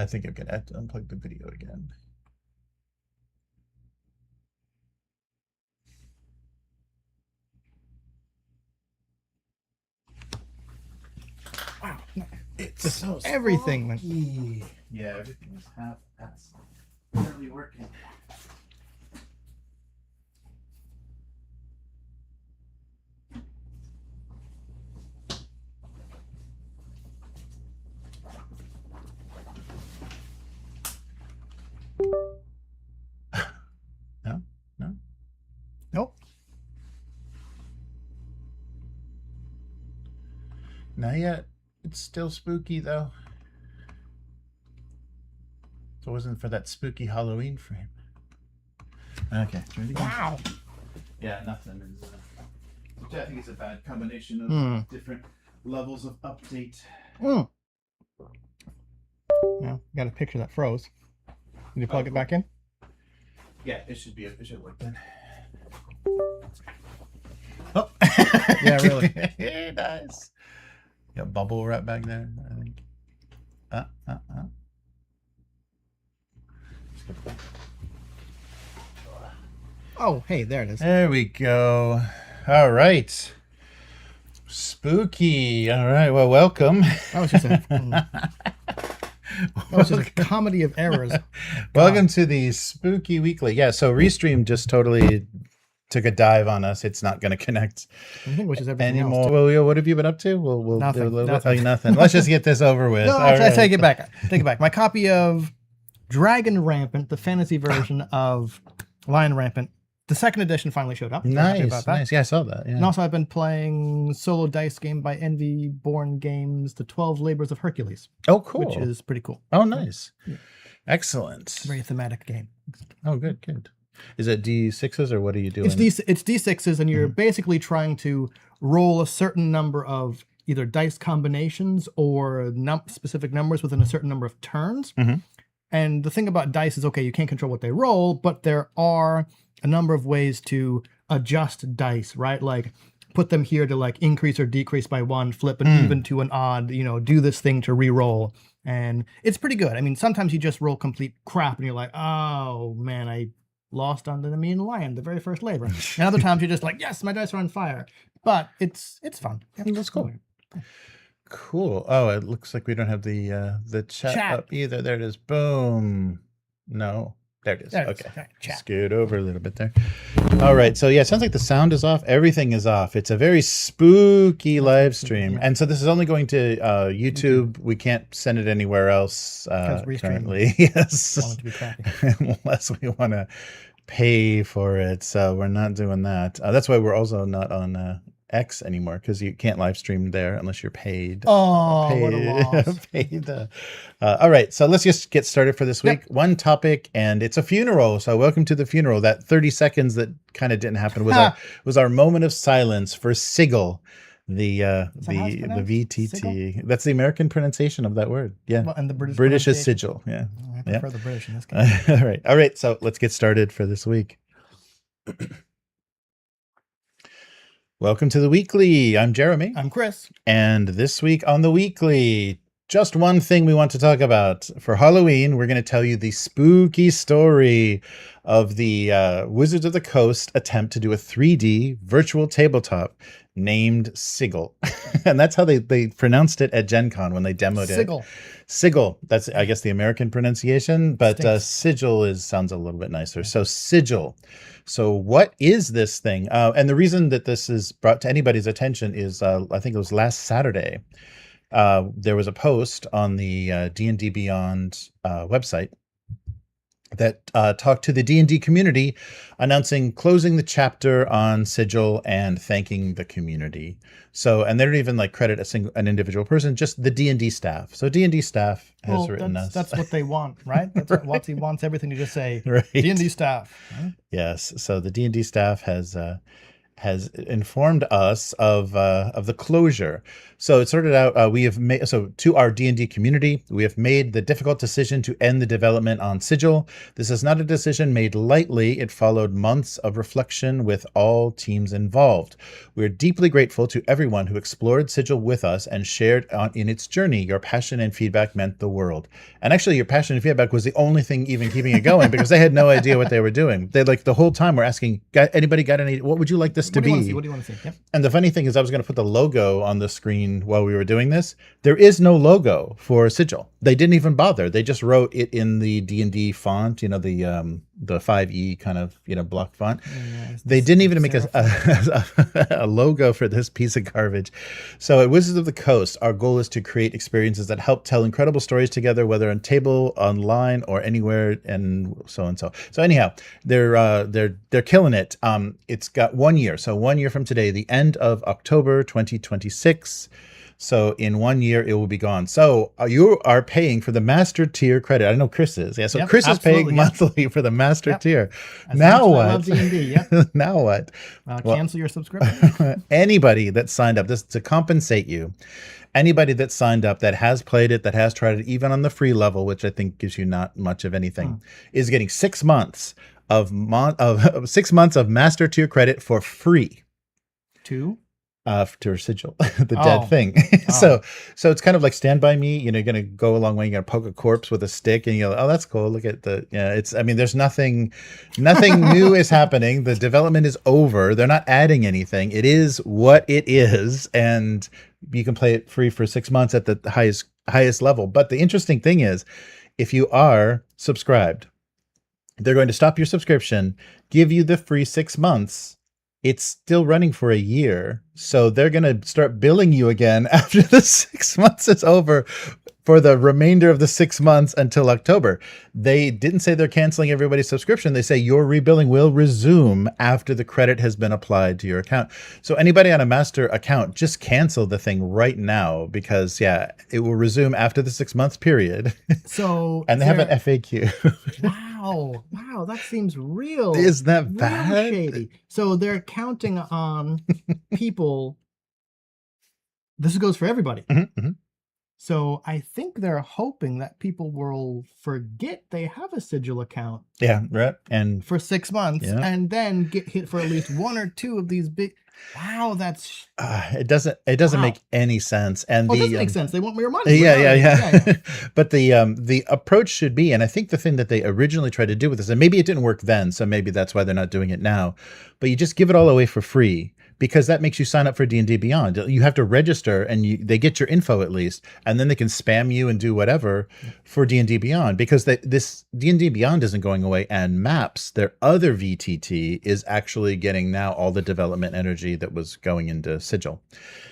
I think I'm gonna have to unplug the video again. Wow. It's so everything. Yeah, everything is half-assed. Barely working. No. Nope. Not yet. It's still spooky though. If it wasn't for that spooky Halloween frame. Okay. Wow. Yeah, nothing is. Which I think is a bad combination of different levels of update. Yeah, got a picture that froze. Did you plug it back in? Yeah, it should work then. Oh, yeah, really. Nice. Got bubble wrap back there, I think. Oh, hey, there it is. There we go. All right. Spooky. All right. Well, welcome. That was just a comedy of errors. Welcome to the Spooky Weekly. Yeah, so Restream just totally took a dive on us. It's not going to connect anymore. Well, what have you been up to? We'll nothing. Do a little bit. Nothing. Let's just get this over with. No, I take it back. Take it back. My copy of Dragon Rampant, the fantasy version of Lion Rampant, the second edition finally showed up. Nice, nice. Yeah, I saw that. Yeah. And also I've been playing solo dice game by Envy Born Games, The 12 Labors of Hercules. Oh, cool. Which is pretty cool. Oh, nice. Yeah. Excellent. Very thematic game. Oh, good, good. Is it D6s or what are you doing? It's D6s, and you're basically trying to roll a certain number of either dice combinations or specific numbers within a certain number of turns. And the thing about dice is, okay, you can't control what they roll, but there are a number of ways to adjust dice, right? Like put them here to like increase or decrease by one, flip an even to an odd, you know, do this thing to re-roll. And it's pretty good. I mean, sometimes you just roll complete crap and you're like, oh man, I lost on the mean lion, the very first labor. And other times you're just like, yes, my dice are on fire. But it's fun. Yeah, that's cool. Cool. Oh, it looks like we don't have the chat up either. There it is. Boom. No. There it is. There okay. Scoot over a little bit there. All right. So yeah, it sounds like the sound is off. Everything is off. It's a very spooky live stream. And so this is only going to YouTube. We can't send it anywhere else currently. Yes. Want it to be crappy. Unless we want to pay for it. So we're not doing that. That's why we're also not on X anymore, because you can't live stream there unless you're paid. Oh, what a loss. Paid. All right, so let's just get started for this week. One topic, and it's a funeral. So welcome to the funeral. That 30 seconds that kind of didn't happen was our moment of silence for Sigil, the VTT. Sigil? That's the American pronunciation of that word. Yeah, well, and the British is sigil. Yeah, I prefer the British in this case. All right. So let's get started for this week. Welcome to the Weekly. I'm Jeremy. I'm Chris. And this week on the Weekly, just one thing we want to talk about. For Halloween, we're going to tell you the spooky story of the Wizards of the Coast attempt to do a 3D virtual tabletop named Sigil. And that's how they pronounced it at Gen Con when they demoed it. Sigil. That's, I guess, the American pronunciation, but Sigil sounds a little bit nicer. So Sigil. So what is this thing? And the reason that this is brought to anybody's attention is, I think it was last Saturday, there was a post on the D&D Beyond website that talked to the D&D community, announcing closing the chapter on Sigil and thanking the community. So, and they don't even like credit an individual person, just the D&D staff. So D&D staff has written us. That's what they want, right? That's what WotC wants everything to just say, right. D&D staff. Right? Yes. So the D&D staff has has informed us of the closure. So it started out, we have made, so to our D&D community, we have made the difficult decision to end the development on Sigil. This is not a decision made lightly. It followed months of reflection with all teams involved. We are deeply grateful to everyone who explored Sigil with us and shared in its journey. Your passion and feedback meant the world. And actually, your passion and feedback was the only thing even keeping it going, because they had no idea what they were doing. They, like, the whole time were asking, anybody got any, what would you like this to be? What do you want to see? Yep. And the funny thing is, I was going to put the logo on the screen while we were doing this. There is no logo for Sigil. They didn't even bother. They just wrote it in the D&D font, you know, the 5e kind of, you know, block font. Yeah, they didn't even make a logo for this piece of garbage. So at Wizards of the Coast, our goal is to create experiences that help tell incredible stories together, whether on table, online, or anywhere, and so and so. So anyhow, they're killing it. It's got 1 year. So 1 year from today, the end of October 2026. So in 1 year, it will be gone. So you are paying for the master tier credit. I know Chris is. Yeah. So yep, Chris is paying monthly for the master tier. As now what? I love D&D, yep. Now what? Cancel your subscription. Anybody that signed up, this to compensate you. Anybody that signed up that has played it, that has tried it, even on the free level, which I think gives you not much of anything, is getting 6 months of 6 months of master tier credit for free. To Sigil, the dead thing. So it's kind of like Stand By Me. You know, you're going to go a long way. You're going to poke a corpse with a stick and you're like, oh, that's cool. Look at the, yeah, it's, I mean, there's nothing new is happening. The development is over. They're not adding anything. It is what it is. And you can play it free for 6 months at the highest level. But the interesting thing is, if you are subscribed, they're going to stop your subscription, give you the free 6 months. It's still running for a year. So they're going to start billing you again after the 6 months is over for the remainder of the 6 months until October. They didn't say they're canceling everybody's subscription. They say your rebilling will resume after the credit has been applied to your account. So anybody on a master account, just cancel the thing right now, because yeah, it will resume after the 6 month period. So and they have an FAQ. Wow, that seems real. Isn't that bad? Shady. So they're counting on people. This goes for everybody. Mm-hmm. So I think they're hoping that people will forget they have a Sigil account. Yeah, right. And for 6 months, and then get hit for at least one or two of these big. Wow, that's it doesn't make any sense. And it doesn't make sense. They want more money. Yeah. But the approach should be, and I think the thing that they originally tried to do with this, and maybe it didn't work then, so maybe that's why they're not doing it now, but you just give it all away for free. Because that makes you sign up for D&D Beyond. You have to register, and they get your info at least, and then they can spam you and do whatever for D&D Beyond. Because this D&D Beyond isn't going away, and Maps, their other VTT, is actually getting now all the development energy that was going into Sigil.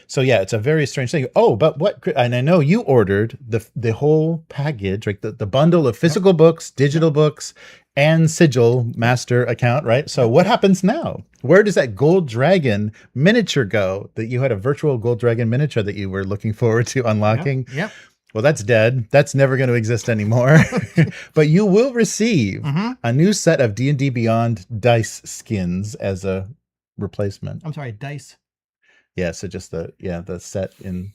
So yeah, it's a very strange thing. Oh, but what? And I know you ordered the whole package, like the bundle of physical books, digital books, and Sigil master account, right? So what happens now? Where does that gold dragon miniature go? That you had a virtual gold dragon miniature that you were looking forward to unlocking. Yep. Well, that's dead. That's never going to exist anymore. But you will receive a new set of D&D Beyond dice skins as a replacement. I'm sorry, dice. Yeah, so just the set in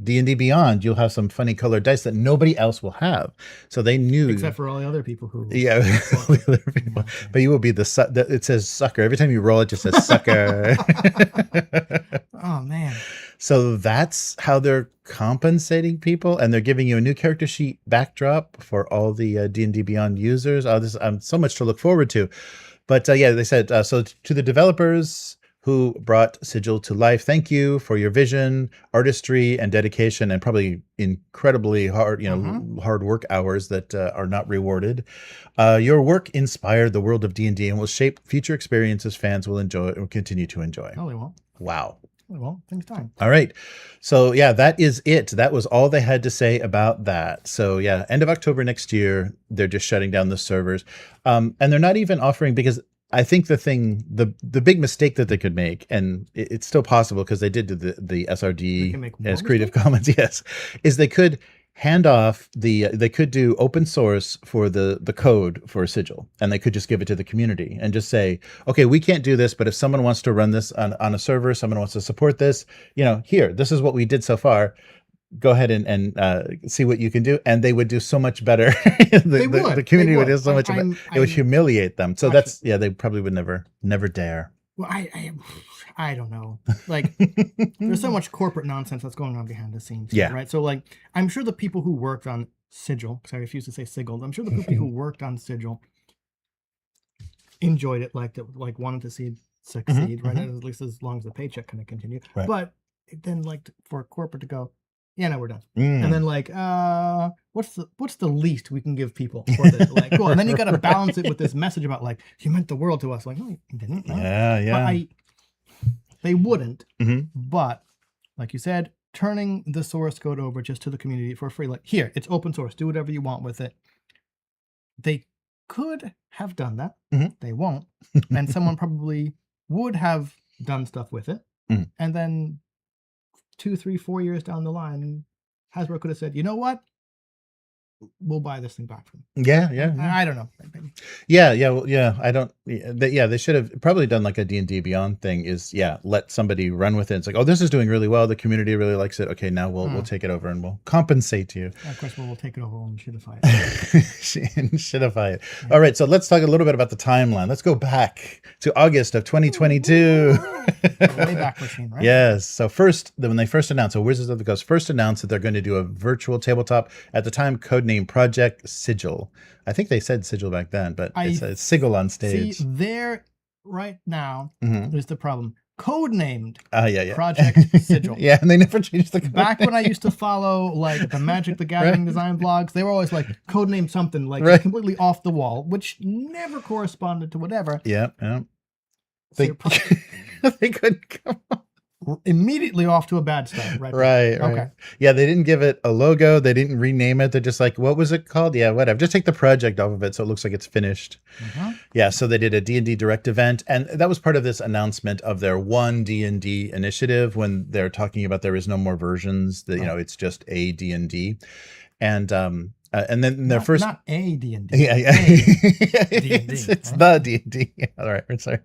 D&D Beyond, you'll have some funny colored dice that nobody else will have. So they knew, except for all the other people who the other people. But you will be it says sucker every time you roll. It just says sucker. Oh man! So that's how they're compensating people, and they're giving you a new character sheet backdrop for all the D&D Beyond users. This so much to look forward to. But they said so to the developers who brought Sigil to life, thank you for your vision, artistry, and dedication, and probably incredibly hard, hard work hours that are not rewarded. Your work inspired the world of D&D and will shape future experiences fans will enjoy or continue to enjoy. No, they won't. Wow. They won't. Things time. All right. So yeah, that is it. That was all they had to say about that. So yeah, end of October next year, they're just shutting down the servers. And they're not even offering, because I think the big mistake that they could make, and it's still possible because they did do the SRD as Creative Commons, yes, is they could hand off they could do open source for the code for Sigil, and they could just give it to the community and just say, okay, we can't do this, but if someone wants to run this on a server, someone wants to support this, here, this is what we did so far. Go ahead and see what you can do, and they would do so much better. The community would do so much better. It would humiliate them. So they probably would never dare. Well, I don't know. Like, there's so much corporate nonsense that's going on behind the scenes. Yeah. Right. So, like, I'm sure the people who worked on Sigil, because I refuse to say Sigil, I'm sure the people who worked on Sigil enjoyed it, liked it, like wanted to see it succeed, right? At least as long as the paycheck kind of continued. Right. But then, like, for corporate to go, yeah, no, we're done. And then, like, what's the least we can give people for this? Like, cool. And then you got to balance it with this message about, like, you meant the world to us. Like, no, you didn't. No. Yeah. But they wouldn't. But like you said, turning the source code over just to the community for free. Like, here, it's open source. Do whatever you want with it. They could have done that. They won't. And someone probably would have done stuff with it. And then 2, 3, 4 years down the line, Hasbro could have said, you know what? We'll buy this thing back from them. Yeah. I don't know. Yeah. I don't. They should have probably done like a D&D Beyond thing. Is let somebody run with it. It's like, oh, this is doing really well. The community really likes it. Okay, now we'll take it over and we'll compensate you. Of course, we'll take it over and shitify it. Shitify it. All right, so let's talk a little bit about the timeline. Let's go back to August of 2022. Way back machine, right? Yes. So when they first announced, so Wizards of the Coast first announced that they're going to do a virtual tabletop. At the time, codename Project Sigil. I think they said Sigil back then, but it's Sigil on stage. See, there right now is the problem. Codenamed Project Sigil. Yeah, and they never changed the code Back when I used to follow like the Magic the Gathering design blogs, they were always like codename something like completely off the wall, which never corresponded to whatever. Yeah. So They couldn't come up. Immediately off to a bad start, right? Right. Okay. Yeah, they didn't give it a logo. They didn't rename it. They're just like, what was it called? Yeah, whatever. Just take the project off of it so it looks like it's finished. Yeah, so they did a D&D Direct event, and that was part of this announcement of their one D&D initiative when they're talking about there is no more versions. That it's just a D&D, and then their first not a D&D. Yeah. D&D, it's the D&D. All right, we're sorry.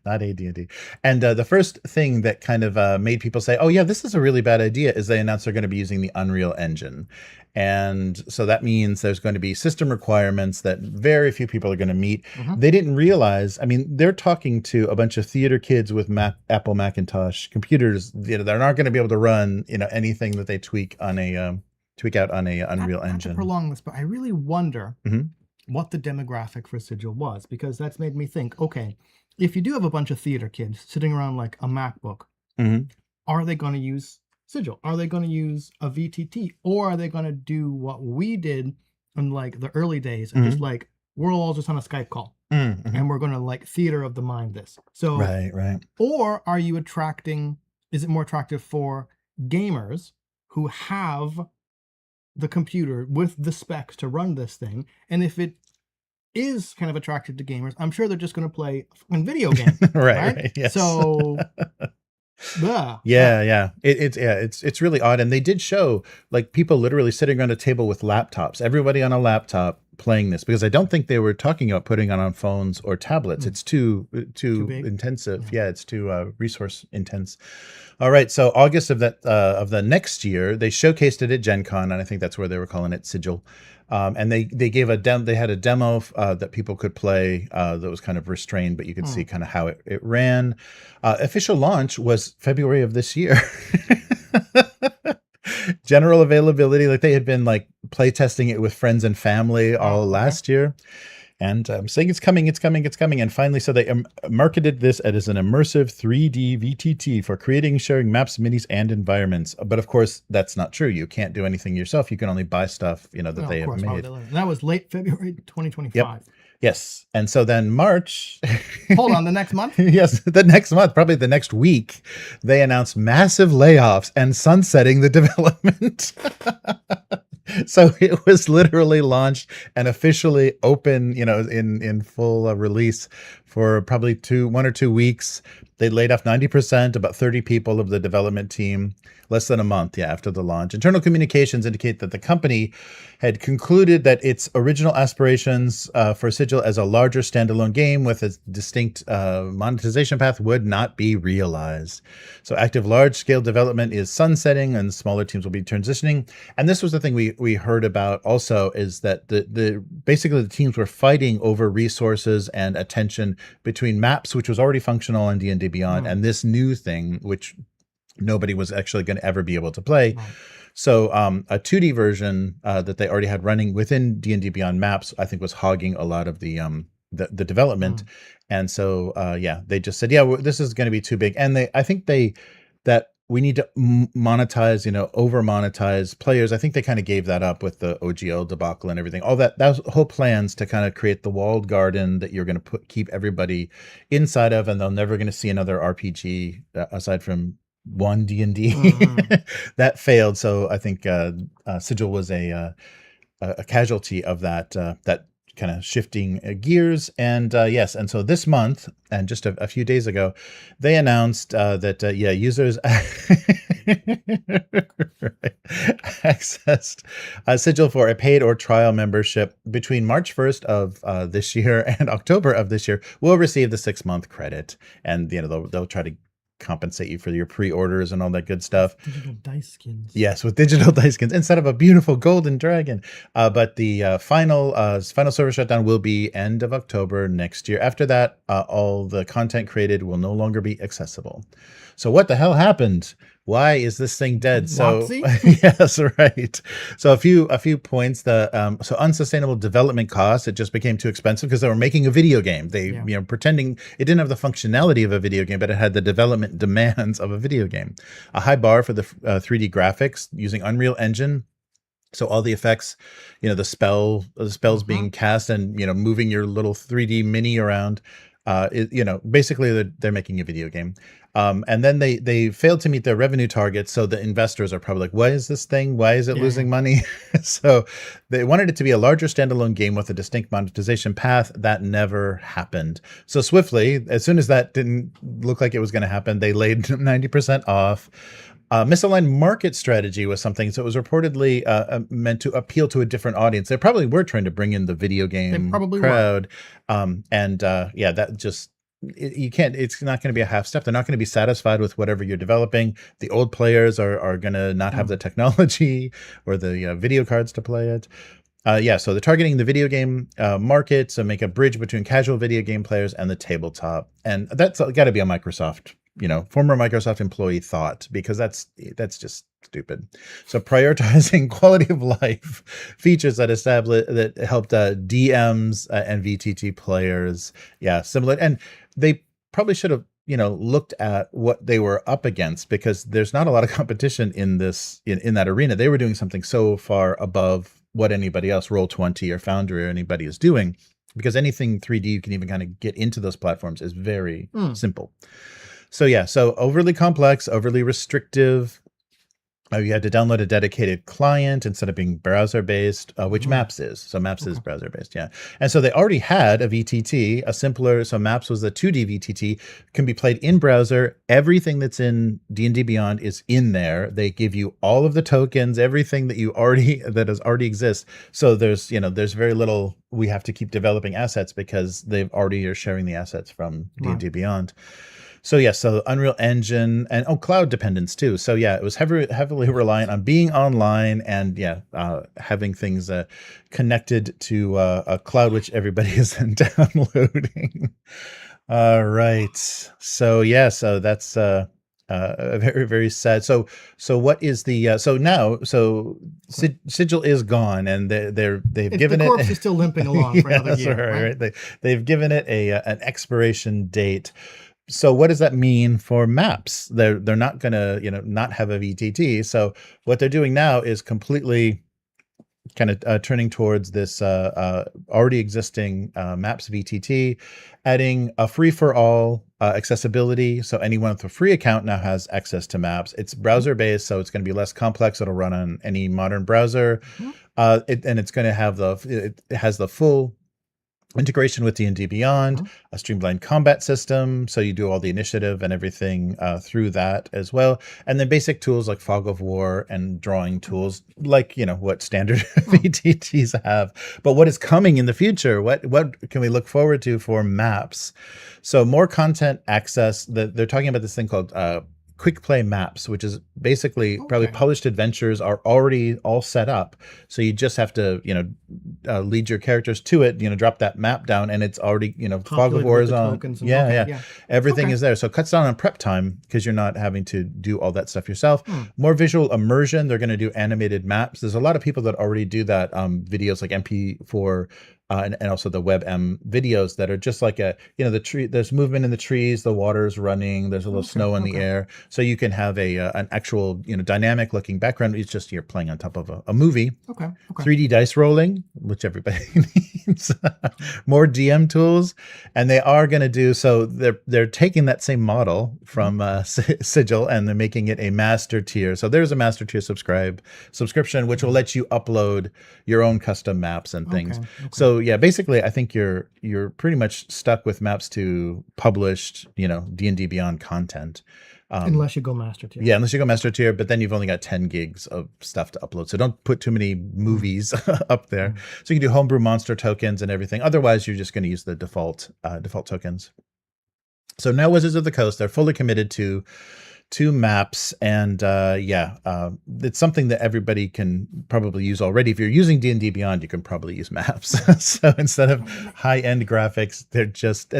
Not AD&D. And the first thing that kind of made people say, oh yeah, this is a really bad idea, is they announced they're going to be using the Unreal Engine. And so that means there's going to be system requirements that very few people are going to meet. They didn't realize, I mean, they're talking to a bunch of theater kids with Apple Macintosh computers that aren't going to be able to run, anything that they tweak out on a Unreal Engine. Not to prolong this, but I really wonder what the demographic for Sigil was, because that's made me think, okay, if you do have a bunch of theater kids sitting around like a MacBook, are they going to use Sigil? Are they going to use a VTT? Or are they going to do what we did in like the early days and just like, we're all just on a Skype call and we're going to like theater of the mind this. So, right. Or are you is it more attractive for gamers who have the computer with the specs to run this thing? And if it is kind of attractive to gamers, I'm sure they're just going to play a video game. right? Yes. So it's really odd. And they did show like people literally sitting around a table with laptops, everybody on a laptop playing this, because I don't think they were talking about putting it on phones or tablets. It's too intensive. Yeah, it's too resource intense. All right, so August of the next year, they showcased it at Gen Con, and I think that's where they were calling it Sigil. And they gave they had a demo that people could play that was kind of restrained, but you could see kind of how it ran. Official launch was February of this year. General availability, like they had been like play testing it with friends and family all last year. And saying it's coming. And finally, so they marketed this as an immersive 3D VTT for creating, sharing maps, minis, and environments. But of course, that's not true. You can't do anything yourself. You can only buy stuff, that they have made. That was late February 2025. Yep. Yes. And so then March. Hold on, the next month? Yes, the next month, probably the next week, they announced massive layoffs and sunsetting the development. So it was literally launched and officially open, in full release for probably 1 or 2 weeks. They laid off 90%, about 30 people of the development team, less than a month, after the launch. Internal communications indicate that the company had concluded that its original aspirations for Sigil as a larger standalone game with a distinct monetization path would not be realized. So active large-scale development is sunsetting, and smaller teams will be transitioning. And this was the thing we heard about also, is that basically the teams were fighting over resources and attention between Maps, which was already functional in D&D Beyond, and this new thing, which nobody was actually going to ever be able to play. Right. So a 2D version that they already had running within D&D Beyond Maps, I think, was hogging a lot of the development. And so, they just said, this is going to be too big. And I think that we need to monetize, over monetize players. I think they kind of gave that up with the OGL debacle and everything. All that was whole plans to kind of create the walled garden that you're going to keep everybody inside of, and they're never going to see another RPG aside from one D&D. That failed. So I think Sigil was a casualty of that kind of shifting gears. And yes, and so this month, and just a few days ago, they announced that users accessed Sigil for a paid or trial membership between March 1st of this year and October of this year will receive the 6-month credit. And they'll try to compensate you for your pre-orders and all that good stuff. Digital dice skins. Yes, with digital dice skins instead of a beautiful golden dragon. But the final server shutdown will be end of October next year. After that, all the content created will no longer be accessible. So what the hell happened? Why is this thing dead? WotC? Yes, right. So a few points. So unsustainable development costs. It just became too expensive because they were making a video game. They pretending it didn't have the functionality of a video game, but it had the development demands of a video game. A high bar for the 3D graphics using Unreal Engine. So all the effects, the spells being cast and moving your little 3D mini around. Basically they're making a video game. And then they failed to meet their revenue targets. So the investors are probably like, why is it losing money? So they wanted it to be a larger standalone game with a distinct monetization path. That never happened. So swiftly, as soon as that didn't look like it was going to happen, they laid 90% off. Misaligned market strategy was something. So it was reportedly meant to appeal to a different audience. They probably were trying to bring in the video game crowd. That just, you can't, it's not going to be a half step. They're not going to be satisfied with whatever you're developing. The old players are going to not have the technology or the video cards to play it. So they're targeting the video game market, so make a bridge between casual video game players and the tabletop. And that's got to be a Microsoft, former Microsoft employee thought, because that's just stupid. So prioritizing quality of life features that helped DMs and VTT players. Yeah, similar. And they probably should have, looked at what they were up against, because there's not a lot of competition in that arena. They were doing something so far above what anybody else, Roll20 or Foundry or anybody is doing, because anything 3D you can even kind of get into those platforms is very simple. So overly complex, overly restrictive. You had to download a dedicated client instead of being browser-based, which Maps is. So Maps is browser-based, yeah. And so they already had a VTT, a simpler, so Maps was the 2D VTT, can be played in browser. Everything that's in D&D Beyond is in there. They give you all of the tokens, everything that already exists. So there's very little, we have to keep developing assets because they've already are sharing the assets from D&D Beyond. So Unreal Engine and cloud dependence too. So it was heavily reliant on being online and having things connected to a cloud, which everybody is then downloading. All right. So that's very, very sad. So what is the Sigil is gone, and they've given it. The corpse is still limping along for another year. Right? They've given it an expiration date. So what does that mean for Maps? They're not going to not have a VTT. So what they're doing now is completely kind of turning towards this already existing Maps VTT, adding a free-for-all accessibility. So anyone with a free account now has access to Maps. It's browser-based, so it's going to be less complex. It'll run on any modern browser, and it's going to have it has the full integration with D&D Beyond, a streamlined combat system, so you do all the initiative and everything through that as well, and then basic tools like fog of war and drawing tools, like what standard VTTs have. But what is coming in the future? What can we look forward to for maps? So more content access. They're talking about this thing called quick play maps, which is basically probably published adventures are already all set up. So you just have to, lead your characters to it, drop that map down, and it's already, fog of war is on. Yeah. Everything is there. So it cuts down on prep time because you're not having to do all that stuff yourself. More visual immersion. They're going to do animated maps. There's a lot of people that already do that. Videos like MP4 and also the WebM videos that are just like the tree, there's movement in the trees, the water's running, there's a little snow in the air. So you can have an actual, dynamic looking background. It's just you're playing on top of a movie. 3D dice rolling, which everybody needs. More DM tools. And they are going to do, so they're taking that same model from Sigil and they're making it a master tier. So there's a master tier subscription, which will let you upload your own custom maps and things. So yeah, basically, I think you're pretty much stuck with maps to published, D&D Beyond content. Unless you go master tier. Yeah, unless you go master tier, but then you've only got 10 gigs of stuff to upload. So don't put too many movies up there. So you can do homebrew monster tokens and everything. Otherwise, you're just going to use the default tokens. So now Wizards of the Coast, they're fully committed to maps, and it's something that everybody can probably use already. If you're using D&D Beyond, you can probably use maps. So instead of high-end graphics, they're just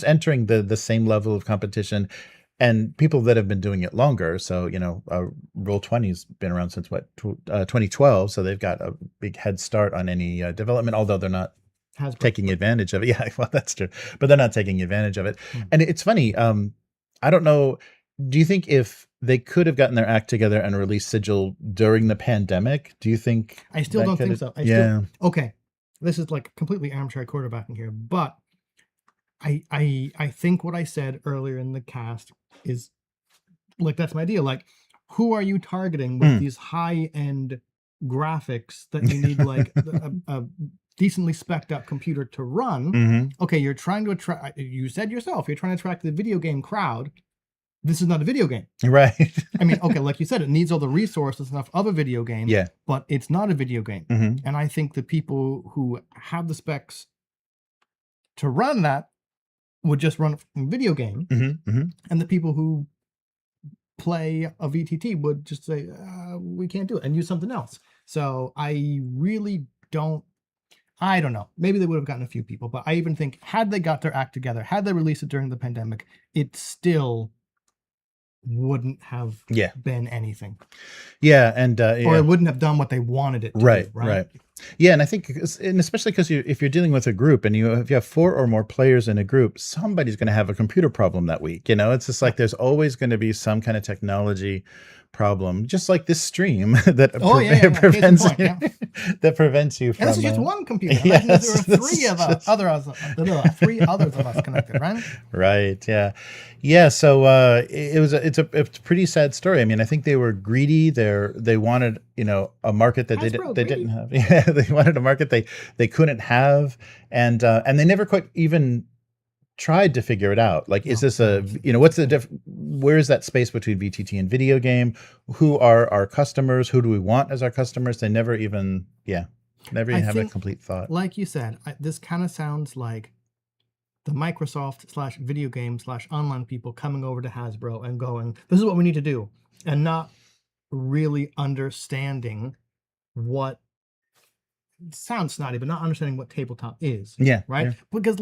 entering the same level of competition, and people that have been doing it longer. So Roll20's been around since 2012, so they've got a big head start on any development, although they're not taking advantage of it. Yeah, well, that's true, but they're not taking advantage of it. And it's funny, I don't know, do you think if they could have gotten their act together and released Sigil during the pandemic, do you think? I still don't think so. Okay, this is like completely armchair quarterbacking here, but I think what I said earlier in the cast is like, that's my deal. Like, who are you targeting with these high-end graphics that you need like a decently spec'd up computer to run? Okay, you're trying to attract, you said yourself, you're trying to attract the video game crowd. This is not a video game. Right. I mean, okay, like you said, it needs all the resources enough of a video game. Yeah. But it's not a video game. And I think the people who have the specs to run that would just run a video game. And the people who play a VTT would just say, we can't do it, and use something else. So I really don't know. Maybe they would have gotten a few people, but I even think had they got their act together, had they released it during the pandemic, it still wouldn't have been anything. Yeah, and or it wouldn't have done what they wanted it to do, right? Yeah, and I think, and especially because if you're dealing with a group and if you have 4 or more players in a group, somebody's going to have a computer problem that week. It's just like there's always going to be some kind of technology problem, just like this stream that prevents that prevents you from. And this is just one computer. Yes, there are 3 of us, 3 others of us connected, right? Right. Yeah. So it's a pretty sad story. I mean, I think they were greedy. They wanted a market that they didn't have. Yeah, they wanted a market they couldn't have, and they never quite even tried to figure it out. Like, is this what's the where is that space between VTT and video game? Who are our customers? Who do we want as our customers? They never even have a complete thought. Like you said, this kind of sounds like the Microsoft / video game / online people coming over to Hasbro and going, this is what we need to do, and not really understanding what sounds snotty, but not understanding what tabletop is. Yeah. Right. Because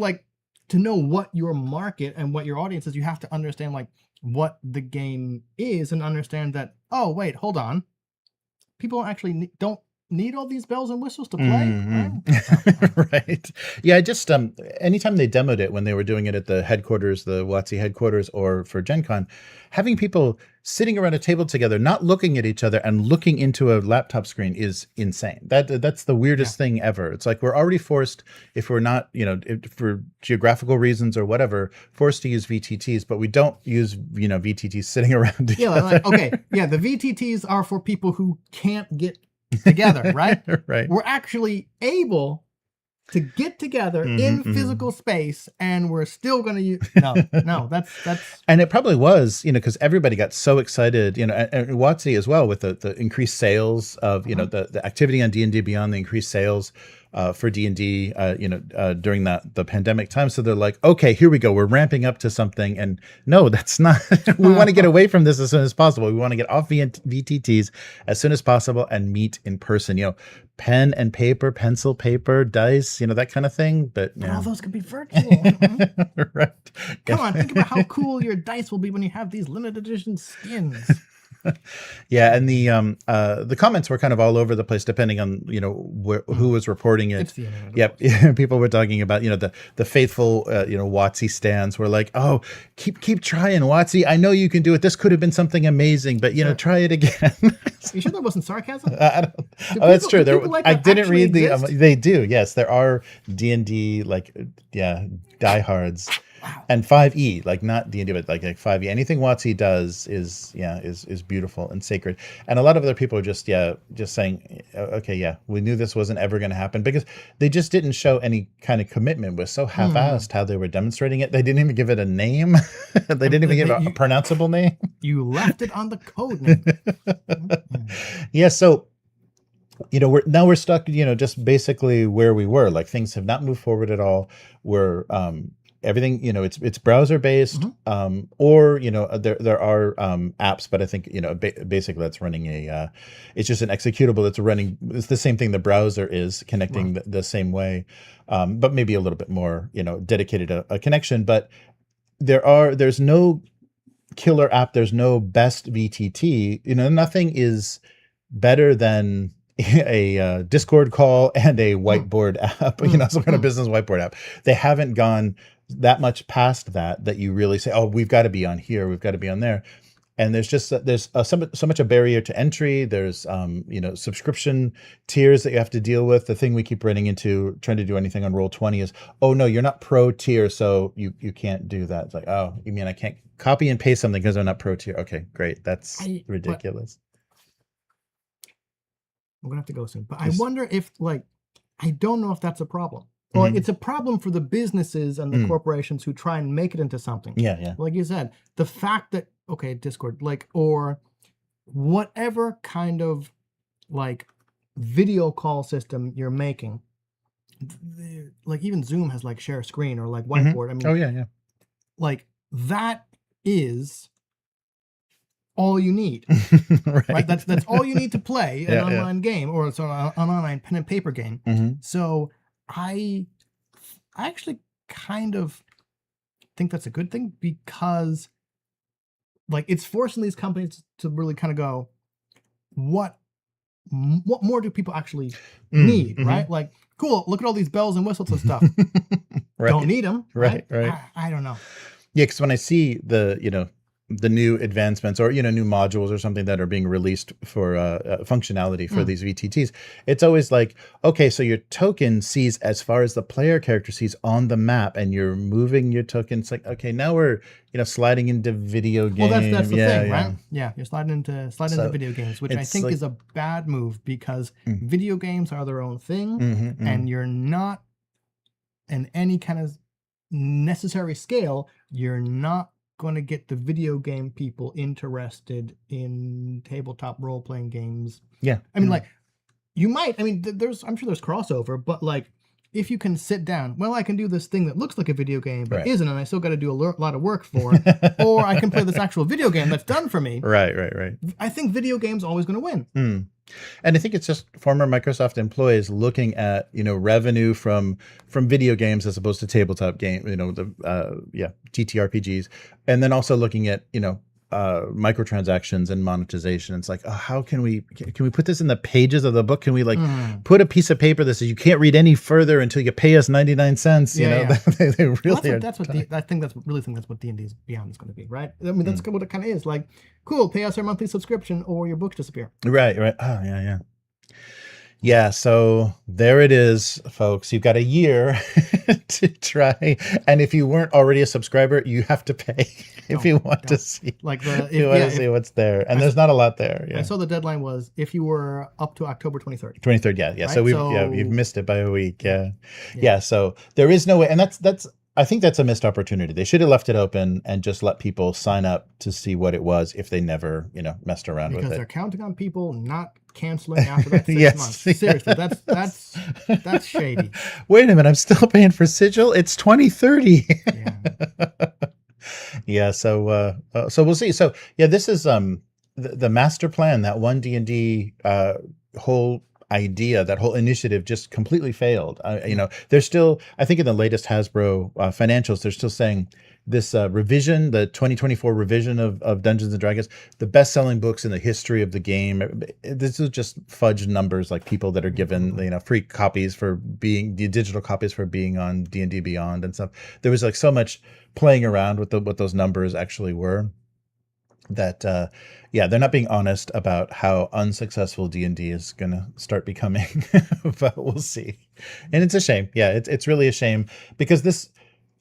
to know what your market and what your audience is, you have to understand what the game is, and understand that, oh wait, hold on, people actually don't need all these bells and whistles to play. Right. Yeah, I just anytime they demoed it, when they were doing it at the headquarters, the WotC headquarters, or for Gen Con, having people sitting around a table together, not looking at each other and looking into a laptop screen is insane. That's the weirdest thing ever. It's like we're already forced, if we're not, for geographical reasons or whatever, forced to use VTTs, but we don't use, VTTs sitting around together. The VTTs are for people who can't get together, right? Right. We're actually able to get together in physical space, and we're still going to use that's and it probably was, because everybody got so excited, and WotC as well, with the increased sales of, the activity on D&D Beyond, the increased sales for D&D, during the pandemic time. So they're like, okay, here we go. We're ramping up to something. And no, that's not, we want to get away from this as soon as possible. We want to get off VTTs as soon as possible and meet in person, pen and paper, pencil, paper, dice, that kind of thing. But all those could be virtual. Right. Come on, think about how cool your dice will be when you have these limited edition skins. Yeah, and the comments were kind of all over the place, depending on who was reporting it. It's the internet. Yep, people were talking about the faithful WotC stands were like, oh, keep trying, WotC. I know you can do it. This could have been something amazing, but try it again. You sure that wasn't sarcasm? That's true. I didn't read exist? They do. Yes, there are D&D diehards. Wow. And 5e, like not D&D, but like 5e. Anything WotC does is beautiful and sacred. And a lot of other people are just saying, okay, we knew this wasn't ever going to happen, because they just didn't show any kind of commitment. It was so half-assed how they were demonstrating it. They didn't even give it a name. They didn't even give it a pronounceable name. You left it on the code name. Yeah, so we're stuck, just basically where we were. Like, things have not moved forward at all. We're everything, it's browser based, or there are apps, but I think basically that's running it's just an executable that's running. It's the same thing the browser is connecting the same way, but maybe a little bit more dedicated a connection. But there's no killer app. There's no best VTT. Nothing is better than a Discord call and a whiteboard app, some kind of business whiteboard app. They haven't gone that much past that you really say, oh, we've got to be on here, we've got to be on there. And there's so much a barrier to entry. There's subscription tiers that you have to deal with. The thing we keep running into trying to do anything on Roll20 is, oh no, you're not pro tier, so you can't do that. It's like, oh, you mean I can't copy and paste something because I'm not pro tier? Okay, great, that's ridiculous. I'm gonna have to go soon, but I wonder if, I don't know if that's a problem, or it's a problem for the businesses and the corporations who try and make it into something. Yeah. Like you said, the fact that Discord, or whatever kind of video call system you're making, even Zoom has share screen or whiteboard. I mean, oh yeah. That is all you need, right? That's all you need to play an online game, or an online pen and paper game. So I actually kind of think that's a good thing, because it's forcing these companies to really kind of go, what more do people actually need, right? Cool, look at all these bells and whistles and stuff. Don't need them, right? I don't know. Yeah, because when I see the new advancements, or new modules or something that are being released for functionality for these VTTs, it's always like, okay, so your token sees as far as the player character sees on the map, and you're moving your token. It's like, okay, now we're sliding into video games. Well, that's the thing, right? Yeah, you're sliding into video games, which I think is a bad move, because video games are their own thing, and you're not, in any kind of necessary scale, you're not going to get the video game people interested in tabletop role-playing games. Yeah. I mean, you might, I'm sure there's crossover, but if you can sit down, well, I can do this thing that looks like a video game, but isn't, and I still got to do a lot of work for it, or I can play this actual video game that's done for me. Right. I think video games always going to win. And I think it's just former Microsoft employees looking at, revenue from video games as opposed to tabletop game, TTRPGs, and then also looking at, microtransactions and monetization. It's like, oh, how can we put this in the pages of the book? Can we put a piece of paper that says you can't read any further until you pay us 99 cents? They really are. I think that's what D&D Beyond is going to be, right? I mean, that's what it kind of is. Cool, pay us our monthly subscription or your books disappear. Right. Oh, yeah. Yeah, so there it is, folks. You've got a year to try, and if you weren't already a subscriber, you have to pay if you want to see. Like if you want to see what's there, and there's not a lot there. Yeah, I saw the deadline was if you were up to October 23rd. 23rd. Yeah, yeah. Right? So you've missed it by a week. Yeah. Yeah. So there is no way, and that's. I think that's a missed opportunity. They should have left it open and just let people sign up to see what it was if they never, messed around with it. Because they're counting on people not canceling after that 6 months. Seriously, that's shady. Wait a minute, I'm still paying for Sigil. It's 2030. Yeah. So we'll see. So yeah, this is the master plan. That one D&D whole idea, that whole initiative just completely failed. They're still, I think in the latest Hasbro financials, they're still saying this revision, the 2024 revision of Dungeons and Dragons, the best-selling books in the history of the game. This is just fudged numbers, like people that are given free copies for being the digital copies for being on D&D Beyond and stuff. There was like so much playing around with what those numbers actually were, that they're not being honest about how unsuccessful D&D is gonna start becoming. But we'll see. And it's a shame. Yeah, it's really a shame, because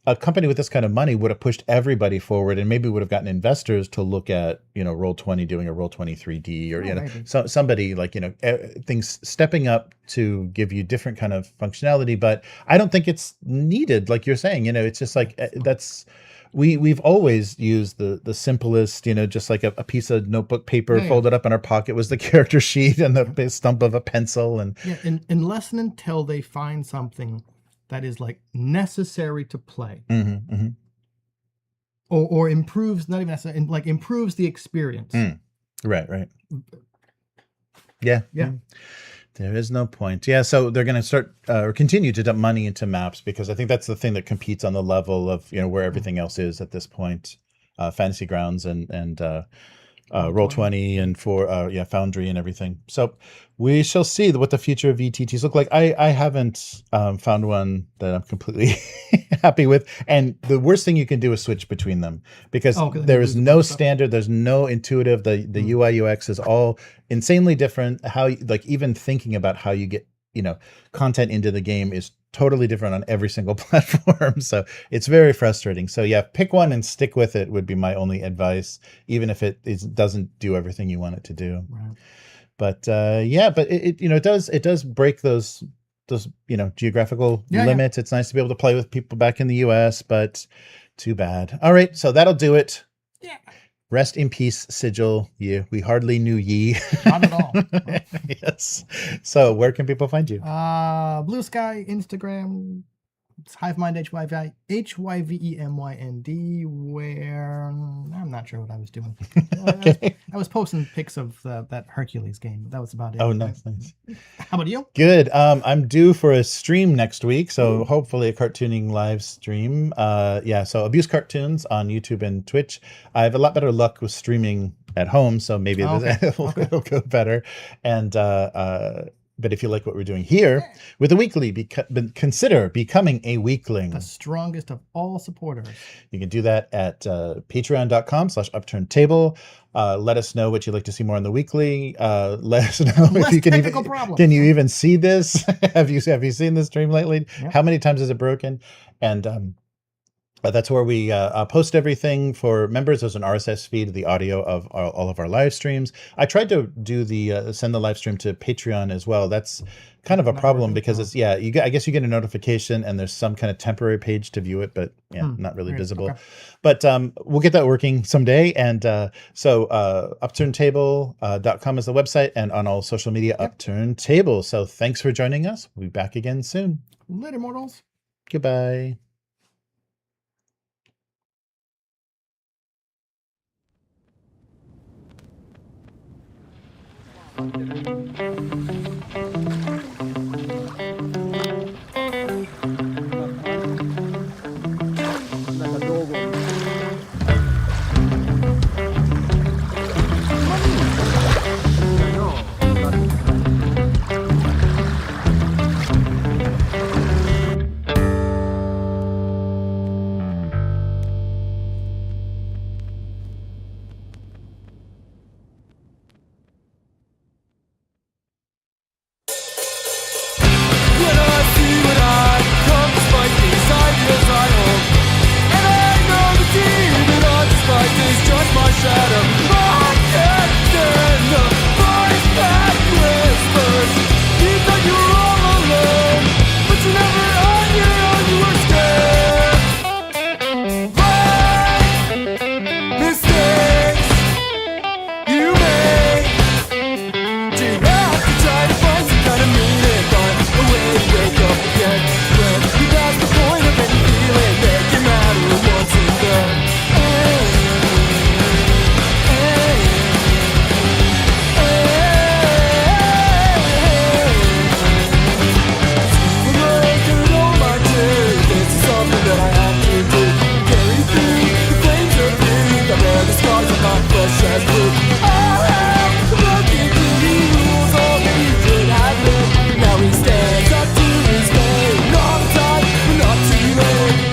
a company with this kind of money would have pushed everybody forward, and maybe would have gotten investors to look at Roll20 doing a Roll20 3D, or so somebody like things stepping up to give you different kind of functionality. But I don't think it's needed, like you're saying. It's just like that's. We've always used the simplest, just like a piece of notebook paper folded up in our pocket was the character sheet and the stump of a pencil. And unless and until they find something that is like necessary to play, or improves, not even necessary, like improves the experience. Right. Yeah. There is no point. Yeah, so they're going to start or continue to dump money into maps, because I think that's the thing that competes on the level of where everything else is at this point. Fantasy Grounds and Roll20 and for Foundry and everything. So we shall see what the future of VTTs look like. I haven't found one that I'm completely happy with. And the worst thing you can do is switch between them, because there is no standard. There's no intuitive. The UI UX is all insanely different. How even thinking about how you get content into the game is totally different on every single platform. So it's very frustrating. So yeah, pick one and stick with it would be my only advice, even if it doesn't do everything you want it to do. Right. But it does break those geographical limits. It's nice to be able to play with people back in the US, but too bad. All right, so that'll do it. Yeah. Rest in peace, Sigil. We hardly knew ye. Not at all. Yes. So where can people find you? Blue Sky, Instagram. It's Hivemind, HYVEMYND, where I'm not sure what I was doing. Okay. I was posting pics of that Hercules game. That was about it. Oh, nice. How about you? Good. I'm due for a stream next week, so hopefully a cartooning live stream. So Abuse Cartoons on YouTube and Twitch. I have a lot better luck with streaming at home, so maybe it'll go better. And but if you like what we're doing here with a weekly, consider becoming a weekling. The strongest of all supporters. You can do that at patreon.com/upturntable. Let us know what you'd like to see more on the weekly. Let us know if you can you even see this? Have you seen this stream lately? Yep. How many times is it broken? And that's where we post everything for members. There's an RSS feed of the audio of all of our live streams. I tried to do send the live stream to Patreon as well. That's kind of a problem, because it's I guess you get a notification and there's some kind of temporary page to view it, but not really visible. Okay. But we'll get that working someday. And so upturntable.com is the website, and on all social media, Upturntable. So thanks for joining us. We'll be back again soon. Later, mortals. Goodbye. precious book. All hell broken to the rules of he could have lived. Now he stands up to his name. Not time, not too late.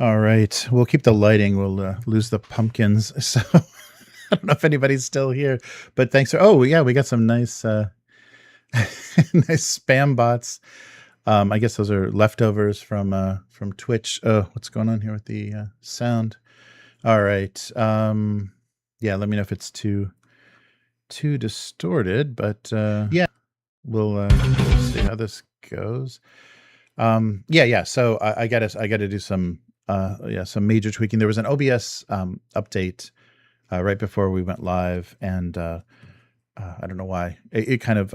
All right. We'll keep the lighting. We'll lose the pumpkins. So I don't know if anybody's still here, but thanks for, oh yeah, we got some nice, nice spam bots. I guess those are leftovers from Twitch. Oh, what's going on here with the sound? All right. Yeah, let me know if it's too distorted, but yeah, we'll see how this goes. Yeah. So I gotta do some some major tweaking. There was an OBS update right before we went live, and I don't know why it kind of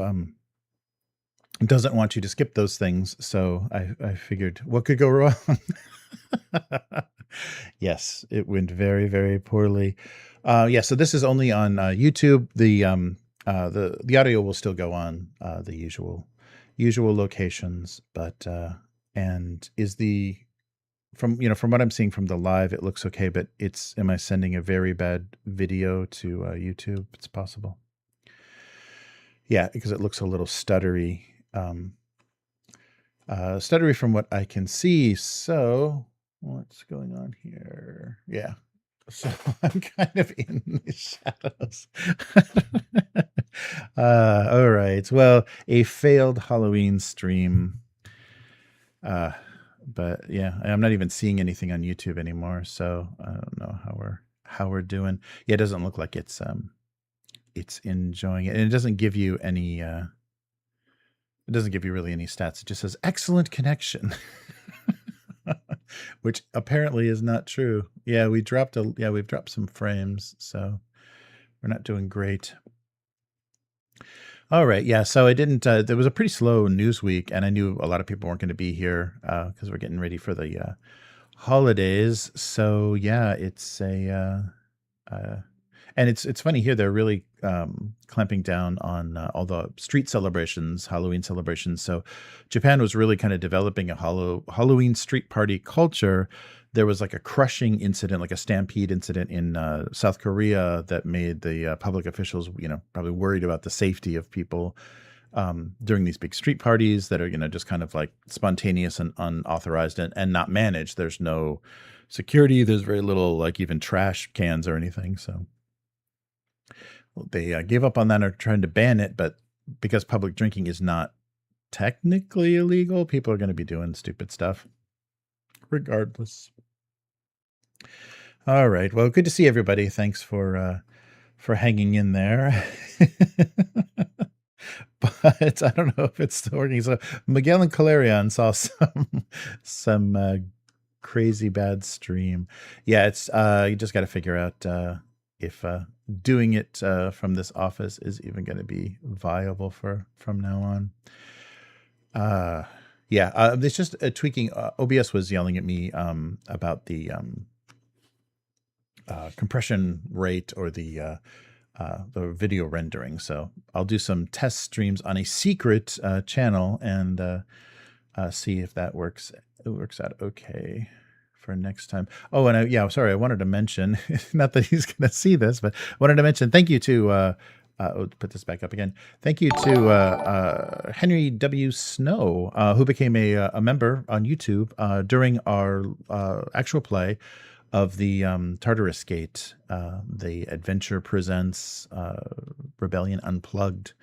doesn't want you to skip those things. So I figured what could go wrong. Yes, it went very, very poorly. Yeah, so this is only on YouTube. The audio will still go on the usual locations, but and is the from what I'm seeing from the live, it looks okay, but am I sending a very bad video to YouTube? It's possible. Yeah, because it looks a little stuttery. Stuttery from what I can see. So what's going on here? Yeah. So I'm kind of in the shadows. All right. Well, a failed Halloween stream. But yeah, I'm not even seeing anything on YouTube anymore, so I don't know how we're doing. Yeah, it doesn't look like it's enjoying it, and it doesn't give you any. It doesn't give you really any stats. It just says excellent connection, which apparently is not true. Yeah, we've dropped some frames, so we're not doing great. All right. Yeah. So I didn't, there was a pretty slow news week, and I knew a lot of people weren't going to be here because we're getting ready for the holidays. So yeah, it's and it's funny here. They're really clamping down on all the street celebrations, Halloween celebrations. So Japan was really kind of developing a Halloween street party culture. There was like a crushing incident, like a stampede incident in South Korea that made the public officials, probably worried about the safety of people during these big street parties that are, just kind of like spontaneous and unauthorized and not managed. There's no security. There's very little, like even trash cans or anything. So they gave up on that and are trying to ban it. But because public drinking is not technically illegal, people are going to be doing stupid stuff regardless. All right. Well, good to see everybody. Thanks for hanging in there. But I don't know if it's still working. So Miguel and Calerion saw some crazy bad stream. Yeah, it's you just got to figure out if doing it from this office is even going to be viable from now on. Yeah, it's just tweaking. OBS was yelling at me about the compression rate or the video rendering. So I'll do some test streams on a secret channel and see if that works. It works out okay for next time. Oh, and yeah, sorry, I wanted to mention, not that he's going to see this, but I wanted to mention thank you to, put this back up again. Thank you to Henry W. Snow, who became a member on YouTube during our actual play of the Tartarus Gate, the Adventure Presents Rebellion Unplugged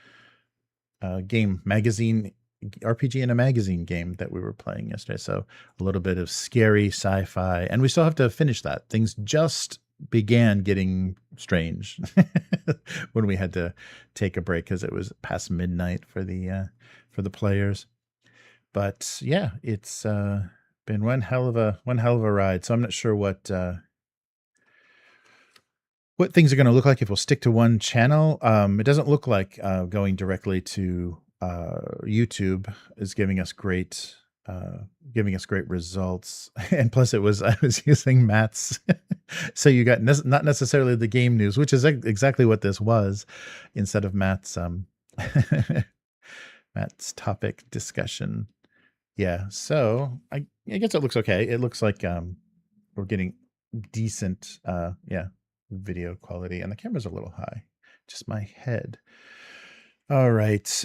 game, magazine, RPG in a magazine game that we were playing yesterday. So a little bit of scary sci-fi, and we still have to finish that. Things just began getting strange when we had to take a break because it was past midnight for the players. But yeah, it's been one hell of a ride. So I'm not sure what things are going to look like if we'll stick to one channel. It doesn't look like going directly to YouTube is giving us great results. And plus I was using Matt's so you got not necessarily the game news, which is exactly what this was, instead of Matt's Matt's topic discussion. Yeah, so I guess it looks okay. It looks like we're getting decent video quality, and the camera's a little high, just my head. All right.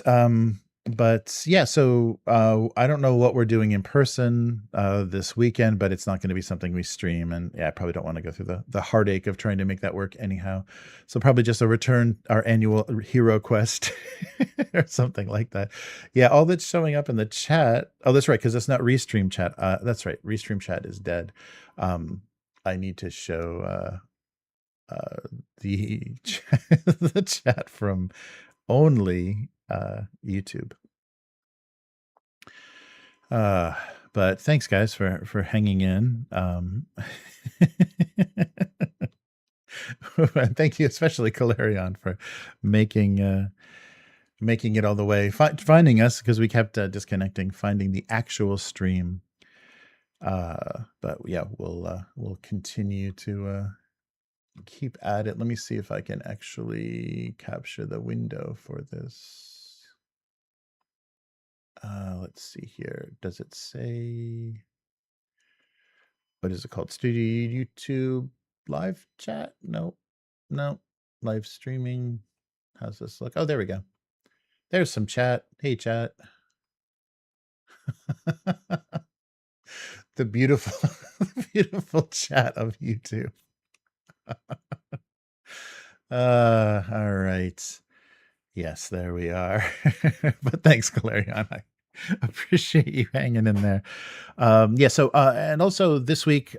But yeah, so I don't know what we're doing in person this weekend, but it's not going to be something we stream. And yeah, I probably don't want to go through the heartache of trying to make that work anyhow. So probably just our annual hero quest or something like that. Yeah, all that's showing up in the chat. Oh, that's right, because it's not Restream chat. That's right, Restream chat is dead. I need to show the the chat from only YouTube. But thanks guys for hanging in. Thank you, especially Calerion, for making it all the way, finding us, because we kept disconnecting, finding the actual stream. But yeah, we'll continue to keep at it. Let me see if I can actually capture the window for this. Let's see here. Does it say, what is it called? Studio YouTube live chat? No, live streaming. How's this look? Oh, there we go. There's some chat. Hey, chat. The beautiful, beautiful chat of YouTube. All right. Yes, there we are. But thanks, Calerion. I appreciate you hanging in there. Yeah, so and also this week,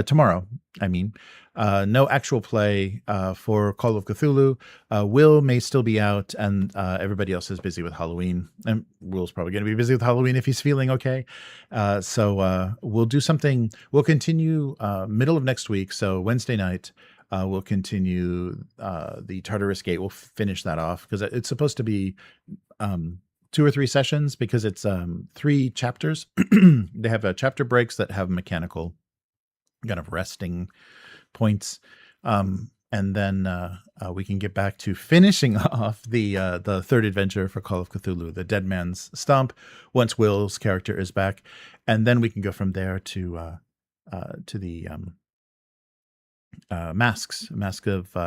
tomorrow, I mean, no actual play for Call of Cthulhu. Will may still be out, and everybody else is busy with Halloween. And Will's probably going to be busy with Halloween if he's feeling okay. So we'll do something. We'll continue middle of next week, so Wednesday night. We'll continue the Tartarus Gate. We'll finish that off because it's supposed to be 2 or 3 sessions, because it's 3 chapters. They have chapter breaks that have mechanical kind of resting points. And then we can get back to finishing off the third adventure for Call of Cthulhu, the Dead Man's Stomp, once Will's character is back. And then we can go from there to the Mask of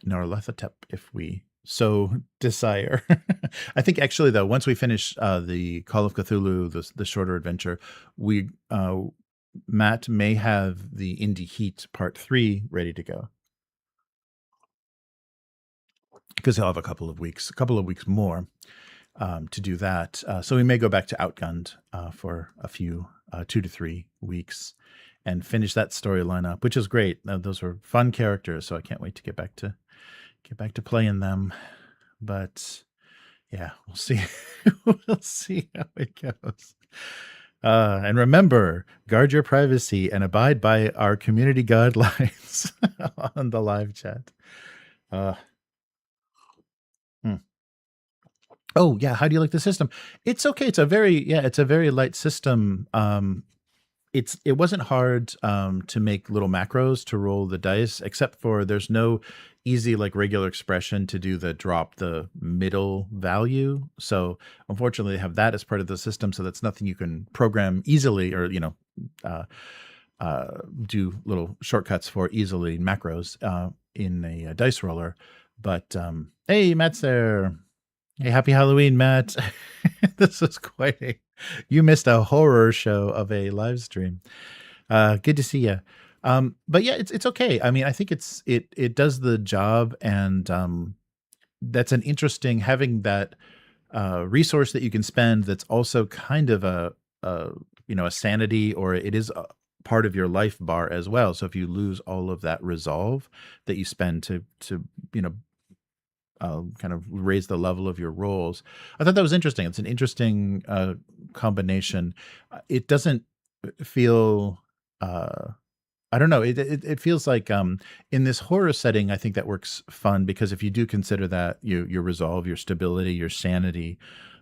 Nyarlathotep, if we so desire. I think actually, though, once we finish the Call of Cthulhu, the shorter adventure, we Matt may have the Indie Heat Part 3 ready to go, because he'll have a couple of weeks more to do that. So we may go back to Outgunned for a few 2 to 3 weeks and finish that storyline up, which is great. Those were fun characters, so I can't wait to get back to playing them. But yeah, we'll see. We'll see how it goes. And remember, guard your privacy and abide by our community guidelines on the live chat. Oh yeah, how do you like the system? It's okay. It's a very light system. It wasn't hard to make little macros to roll the dice, except for there's no easy like regular expression to do the drop the middle value. So unfortunately, they have that as part of the system. So that's nothing you can program easily, or do little shortcuts for easily macros in a dice roller. But hey, Matt's there. Hey, happy Halloween, Matt. This was you missed a horror show of a live stream. Good to see you. But yeah, it's okay. I mean, I think it does the job, and that's an interesting, having that resource that you can spend. That's also kind of a sanity, or it is a part of your life bar as well. So if you lose all of that resolve that you spend to kind of raise the level of your rolls, I thought that was interesting. It's an interesting combination. It doesn't feel, I don't know. It feels like in this horror setting, I think that works fun, because if you do consider that your resolve, your stability, your sanity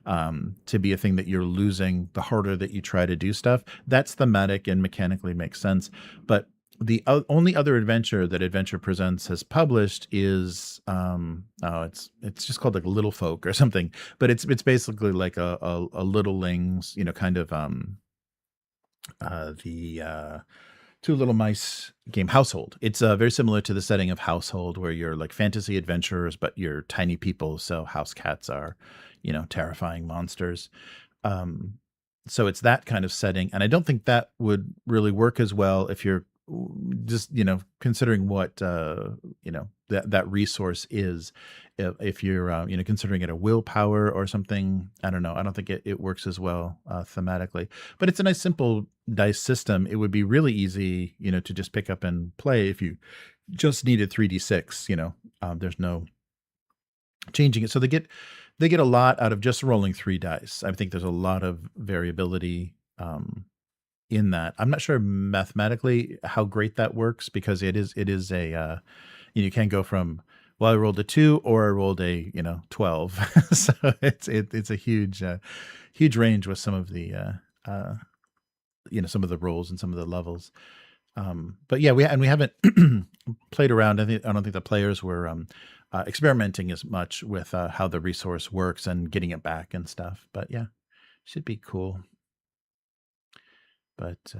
to be a thing that you're losing the harder that you try to do stuff, that's thematic and mechanically makes sense. But the only other adventure that Adventure Presents has published is it's just called like Little Folk or something, but it's basically like a Littlings, kind of the Two Little Mice game, Household. It's very similar to the setting of Household, where you're like fantasy adventurers, but you're tiny people. So house cats are, terrifying monsters. So it's that kind of setting, and I don't think that would really work as well if you're just considering what that resource is. If you're considering it a willpower or something, I don't know. I don't think it works as well thematically. But it's a nice simple dice system. It would be really easy to just pick up and play if you just needed 3d6. There's no changing it. So they get a lot out of just rolling 3 dice. I think there's a lot of variability in that. I'm not sure mathematically how great that works, because it is a you can go from, well, I rolled a 2 or I rolled a 12. So it's a huge range with some of the some of the rolls and some of the levels. But yeah, we haven't played around. I don't think the players were experimenting as much with how the resource works and getting it back and stuff. But yeah, should be cool. But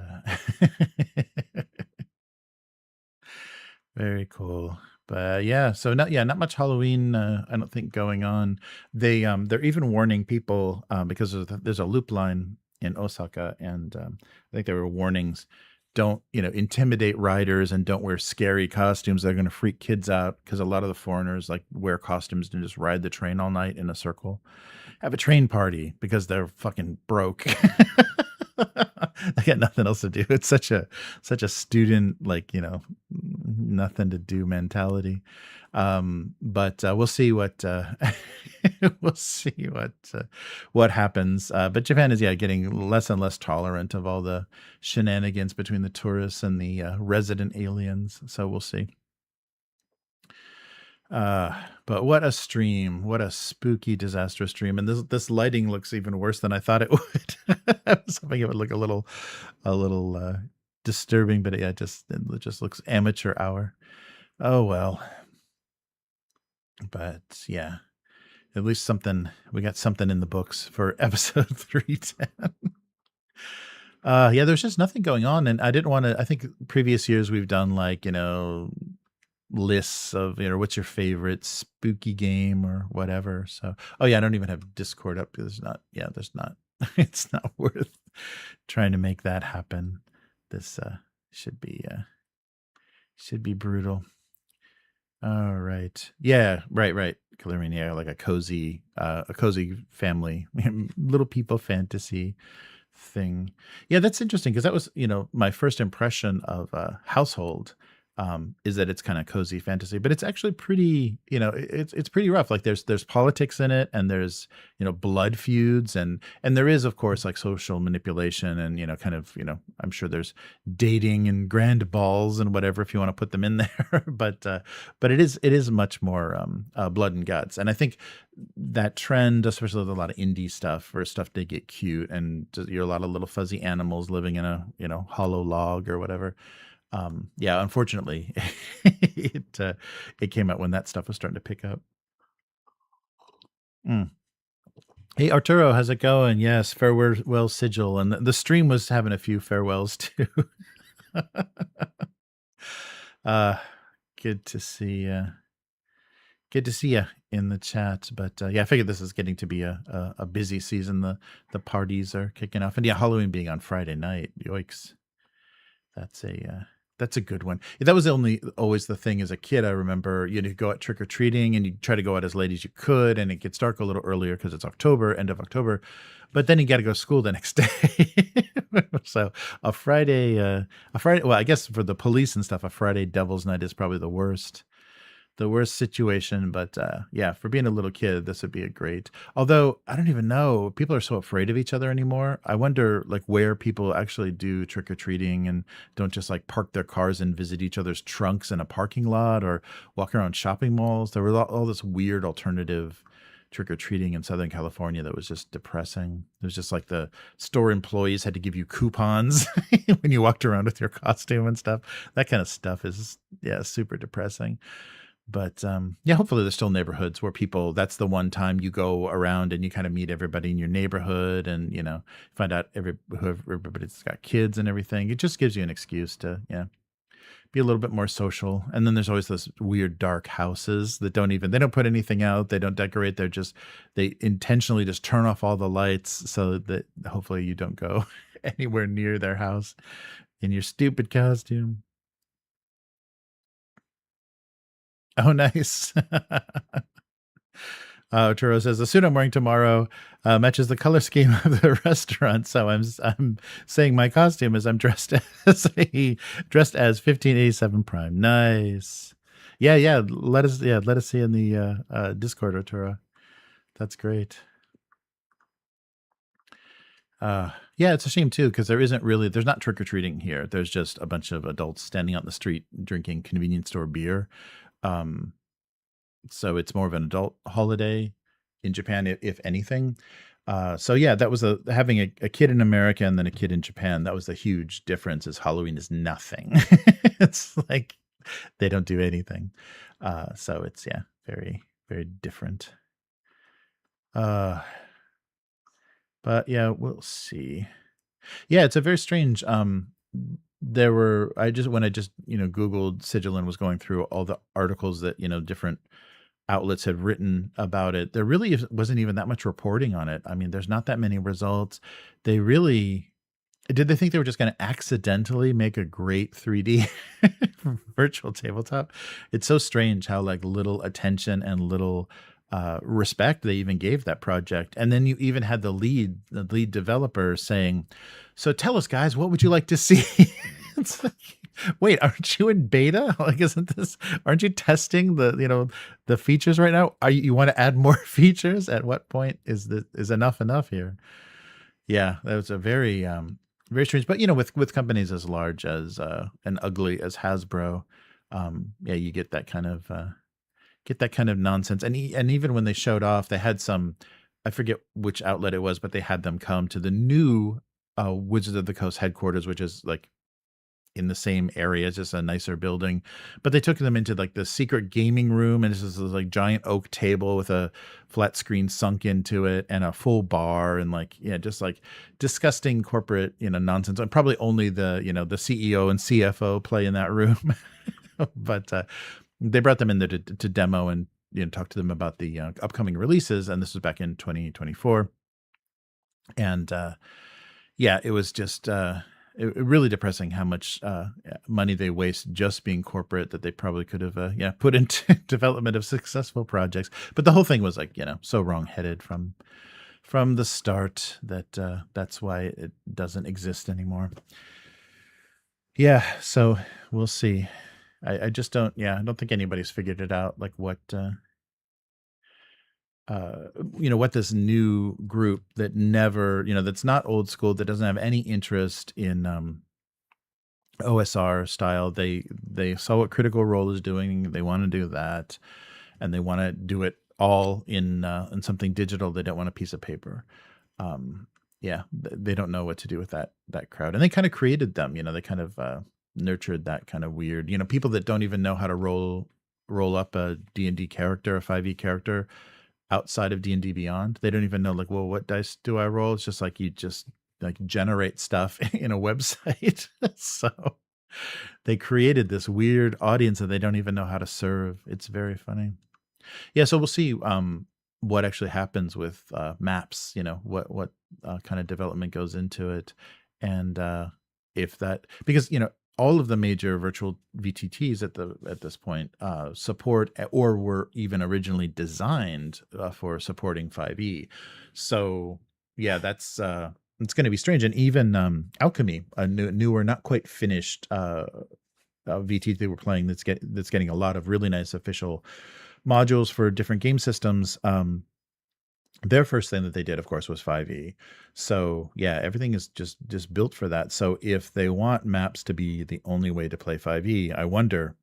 very cool. But yeah, so not much Halloween. I don't think going on. They're even warning people because there's a loop line in Osaka, and I think there were warnings: don't intimidate riders, and don't wear scary costumes that are going to freak kids out, because a lot of the foreigners like wear costumes and just ride the train all night in a circle, have a train party because they're fucking broke. I got nothing else to do. It's such a student, nothing to do mentality. But we'll see what what happens. But Japan is getting less and less tolerant of all the shenanigans between the tourists and the resident aliens. So we'll see. But what a stream, what a spooky, disastrous stream. And this lighting looks even worse than I thought it would. I was hoping it would look a little disturbing, but it just looks amateur hour. Oh, well. But yeah, at least we got something in the books for episode 310. Yeah, there's just nothing going on. And I didn't want to, I think previous years we've done lists of what's your favorite spooky game or whatever. So I don't even have Discord up, because there's not it's not worth trying to make that happen. This should be brutal. All right. Yeah. Right. Coloring, yeah, like a cozy family, little people fantasy thing. Yeah, that's interesting because that was, my first impression of a household, is that it's kind of cozy fantasy, but it's actually pretty, it's pretty rough. Like there's politics in it, and there's, blood feuds, and there is, of course, like social manipulation, and kind of, I'm sure there's dating and grand balls and whatever if you want to put them in there, but it is much more blood and guts, and I think that trend, especially with a lot of indie stuff where stuff did get cute, and you're a lot of little fuzzy animals living in a hollow log or whatever. Yeah, unfortunately, it came out when that stuff was starting to pick up. Mm. Hey Arturo, how's it going? Yes, farewell Sigil, and the stream was having a few farewells too. uh, good to see. Good to see you in the chat, but yeah, I figured this is getting to be a busy season. The parties are kicking off, and yeah, Halloween being on Friday night. Yikes, that's a good one. That was always the thing as a kid. I remember you'd go out trick or treating, and you try to go out as late as you could, and it gets dark a little earlier because it's October, end of October, but then you got to go to school the next day. So a Friday. Well, I guess for the police and stuff, a Friday Devil's Night is probably the worst situation, but yeah, for being a little kid, this would be a great. Although I don't even know, people are so afraid of each other anymore. I wonder like where people actually do trick-or-treating and don't just like park their cars and visit each other's trunks in a parking lot or walk around shopping malls. There was all this weird alternative trick-or-treating in Southern California that was just depressing. It was just like the store employees had to give you coupons when you walked around with your costume and stuff. That kind of stuff is, yeah, super depressing. But yeah, hopefully there's still neighborhoods where people, that's the one time you go around and you kind of meet everybody in your neighborhood, and find out everybody's got kids and everything. It just gives you an excuse to be a little bit more social. And then there's always those weird dark houses that they don't put anything out, they don't decorate, they intentionally just turn off all the lights so that hopefully you don't go anywhere near their house in your stupid costume. Oh, nice. Turo says the suit I'm wearing tomorrow matches the color scheme of the restaurant, so I'm saying my costume is I'm dressed as 1587 Prime. Nice. Yeah. Let us see in the Discord, Arturo. That's great. Yeah, it's a shame too because there's not trick or treating here. There's just a bunch of adults standing out in the street drinking convenience store beer. So it's more of an adult holiday in Japan, if anything. So yeah, that was having a kid in America and then a kid in Japan. That was a huge difference. Is Halloween is nothing. It's like they don't do anything. So it's very, very different. But yeah, we'll see. Yeah, it's a very strange. When I just Googled Sigil and was going through all the articles that different outlets had written about it, there really wasn't even that much reporting on it. I mean, there's not that many results. Did they think they were just going to accidentally make a great 3D virtual tabletop? It's so strange how like little attention and little respect they even gave that project. And then you even had the lead developer saying, so tell us guys, what would you like to see? It's like, wait, aren't you in beta? Like, aren't you testing the features right now? You want to add more features? At what point is enough here? Yeah, that was a very, very strange, but with companies as large as, and ugly as Hasbro, yeah, you get that kind of nonsense. And even when they showed off, they had some, I forget which outlet it was, but they had them come to the new Wizards of the Coast headquarters, which is like in the same area, it's just a nicer building. But they took them into like the secret gaming room, and this is like giant oak table with a flat screen sunk into it and a full bar, and just like disgusting corporate nonsense. And probably only the the CEO and CFO play in that room. But they brought them in there to demo and talk to them about the upcoming releases, and this was back in 2024. And yeah, it was just really depressing how much money they waste just being corporate that they probably could have put into development of successful projects. But the whole thing was like, so wrong-headed from the start that that's why it doesn't exist anymore. Yeah, so we'll see. I just don't I don't think anybody's figured it out, like what what this new group that never, that's not old school, that doesn't have any interest in OSR style. They saw what Critical Role is doing. They want to do that, and they want to do it all in something digital. They don't want a piece of paper. They don't know what to do with that crowd, and they kind of created them. They kind of nurtured that kind of weird, people that don't even know how to roll up a D&D character, a 5e character outside of D&D Beyond. They don't even know, like, well, what dice do I roll? It's just like you just like generate stuff in a website. So they created this weird audience that they don't even know how to serve. It's very funny. Yeah, so we'll see what actually happens with maps, what kind of development goes into it. And if that, because, all of the major virtual VTTs at this point support or were even originally designed for supporting 5e. So yeah, that's it's going to be strange. And even Alchemy, a newer, not quite finished VTT they were playing, that's getting a lot of really nice official modules for different game systems. Their first thing that they did, of course, was 5e. So yeah, everything is just built for that. So if they want maps to be the only way to play 5e, I wonder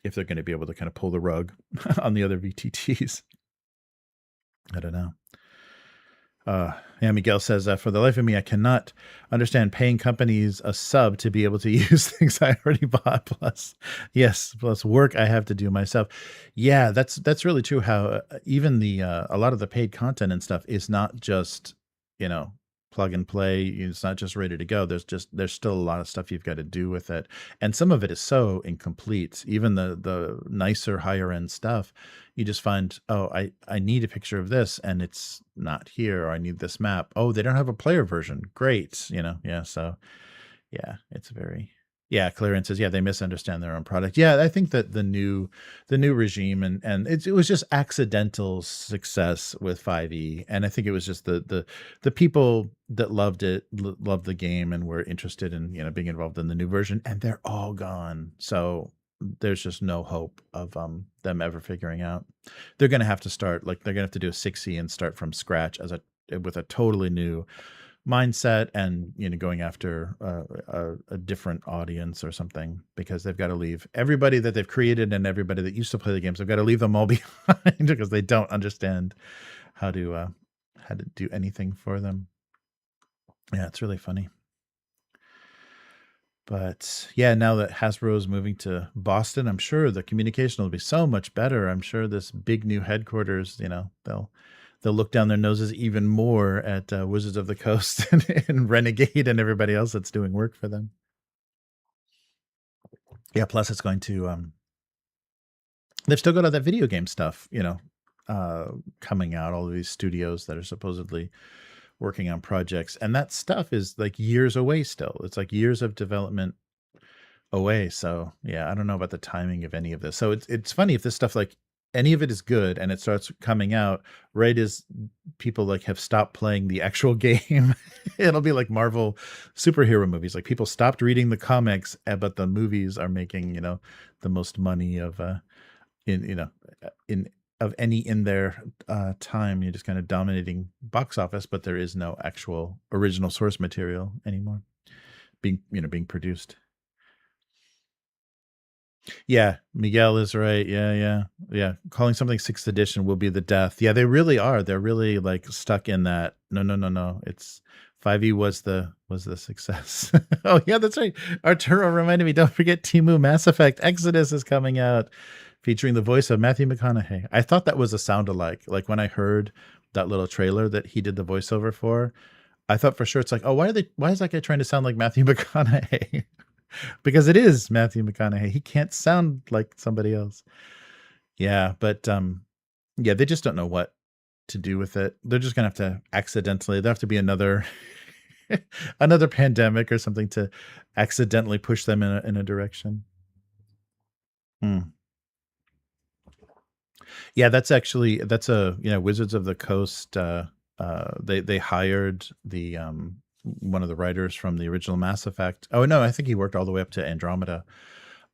if they're going to be able to kind of pull the rug on the other VTTs. I don't know. Miguel says, for the life of me, I cannot understand paying companies a sub to be able to use things I already bought, plus work I have to do myself. Yeah, that's really true. How even the a lot of the paid content and stuff is not just plug and play. It's not just ready to go. There's still a lot of stuff you've got to do with it, and some of it is so incomplete. Even the nicer, higher end stuff, you just find, oh, I need a picture of this and it's not here, or I need this map. Oh, they don't have a player version. Great, So yeah, it's very. Yeah, Clarion says, yeah, they misunderstand their own product. Yeah, I think that the new regime and it was just accidental success with 5e, and I think it was just the people that loved the game and were interested in being involved in the new version, and they're all gone. So there's just no hope of them ever figuring out. They're going to have to start, like, they're going to have to do a 6e and start from scratch with a totally new mindset, and going after a different audience or something, because they've got to leave everybody that they've created and everybody that used to play the games. They've got to leave them all behind because they don't understand how to do anything for them. Yeah, it's really funny. But yeah, now that Hasbro is moving to Boston, I'm sure the communication will be so much better. I'm sure this big new headquarters, they'll look down their noses even more at Wizards of the Coast and Renegade and everybody else that's doing work for them. Yeah, plus it's going to they've still got all that video game stuff, coming out, all of these studios that are supposedly working on projects, and that stuff is like years away still. It's like years of development away. So yeah, I don't know about the timing of any of this. So it's funny if this stuff, like, any of it is good and it starts coming out right as people like have stopped playing the actual game. It'll be like Marvel superhero movies. Like, people stopped reading the comics, but the movies are making, the most money of any in their time. You're just kind of dominating box office, but there is no actual original source material anymore being produced. Yeah, Miguel is right. Yeah. Calling something 6th edition will be the death. Yeah, they really are. They're really like stuck in that. No. It's 5e was the success. Oh yeah, that's right. Arturo reminded me. Don't forget Temu Mass Effect Exodus is coming out, featuring the voice of Matthew McConaughey. I thought that was a sound alike. Like, when I heard that little trailer that he did the voiceover for, I thought for sure it's like, oh, why is that guy trying to sound like Matthew McConaughey? Because it is Matthew McConaughey. He can't sound like somebody else. Yeah, but they just don't know what to do with it. They're just gonna have to they'll have to be another another pandemic or something to accidentally push them in a direction. Yeah, that's a Wizards of the Coast. They hired the one of the writers from the original Mass Effect. Oh no, I think he worked all the way up to Andromeda.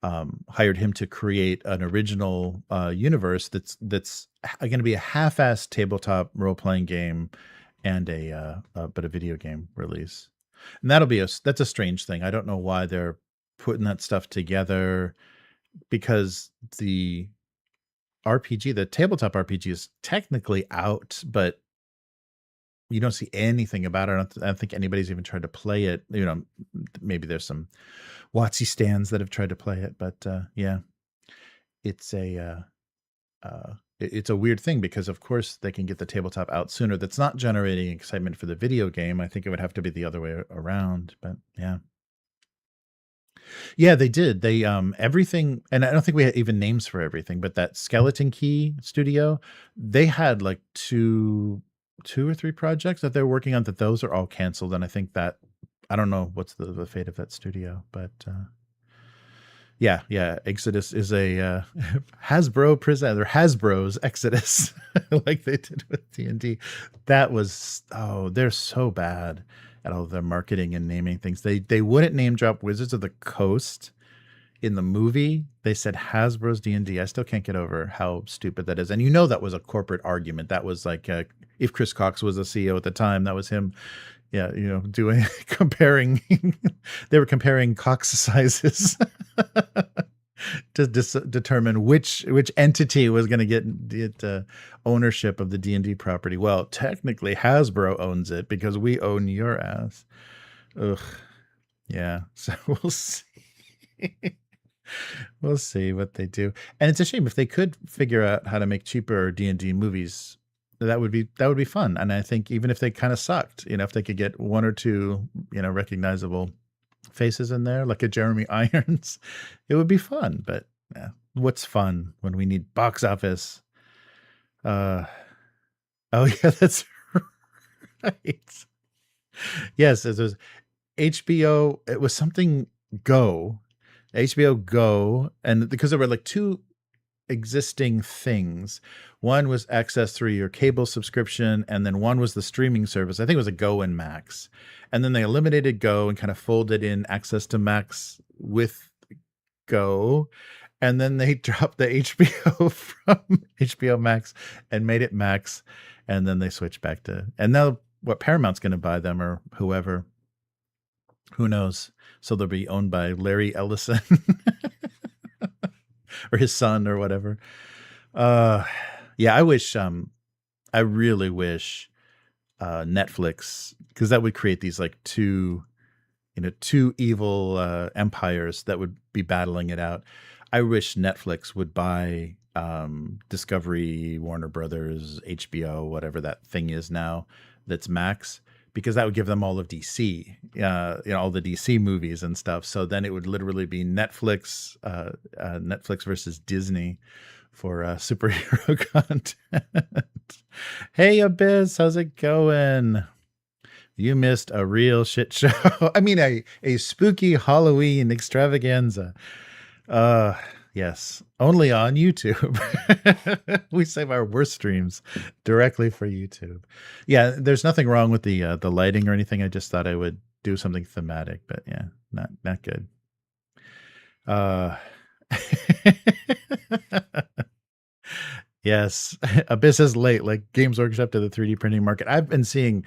Hired him to create an original universe that's going to be a half-assed tabletop role-playing game and a video game release. And that's a strange thing. I don't know why they're putting that stuff together, because the RPG, the tabletop RPG, is technically out, but you don't see anything about it. I don't think anybody's even tried to play it. Maybe there's some WotC stands that have tried to play it, but yeah, it's a weird thing, because of course they can get the tabletop out sooner. That's not generating excitement for the video game. I think it would have to be the other way around, but yeah. Yeah, they did. They everything, and I don't think we had even names for everything, but that Skeleton Key studio, they had like two or three projects that they're working on, that those are all canceled. And I think that, I don't know what's the fate of that studio, but yeah, Exodus is a Hasbro's Exodus, like they did with D&D. That was, they're so bad at all their marketing and naming things. They wouldn't name drop Wizards of the Coast in the movie. They said Hasbro's D&D. I still can't get over how stupid that is. And that was a corporate argument. That was like, if Chris Cox was a CEO at the time, that was him. Yeah, comparing. They were comparing Cox sizes to determine which entity was going to get ownership of the D&D property. Well, technically Hasbro owns it because we own your ass. Ugh. Yeah. So we'll see. We'll see what they do. And it's a shame. If they could figure out how to make cheaper D&D movies, that would be fun. And I think even if they kind of sucked, if they could get one or two, recognizable faces in there, like a Jeremy Irons, it would be fun. But yeah, what's fun when we need box office? Oh yeah, that's right. Yes, it was HBO. It was something Go, HBO Go, and because there were like two existing things. One was access through your cable subscription, and then one was the streaming service. I think it was a Go and Max. And then they eliminated Go and kind of folded in access to Max with Go. And then they dropped the HBO from HBO Max and made it Max. And then they switched back to, and now what, Paramount's going to buy them, or whoever, who knows? So they'll be owned by Larry Ellison or his son or whatever. Yeah, I really wish Netflix, because that would create these like two evil empires that would be battling it out. I wish Netflix would buy Discovery, Warner Brothers, HBO, whatever that thing is now that's Max, because that would give them all of DC, all the DC movies and stuff. So then it would literally be Netflix versus Disney for superhero content. Hey Abyss, how's it going? You missed a real shit show. I mean, a spooky Halloween extravaganza. Yes, only on YouTube. We save our worst streams directly for YouTube. Yeah, there's nothing wrong with the lighting or anything. I just thought I would do something thematic, but yeah, not good. Yes, Abyss is late, like Games Workshop to the 3D printing market. I've been seeing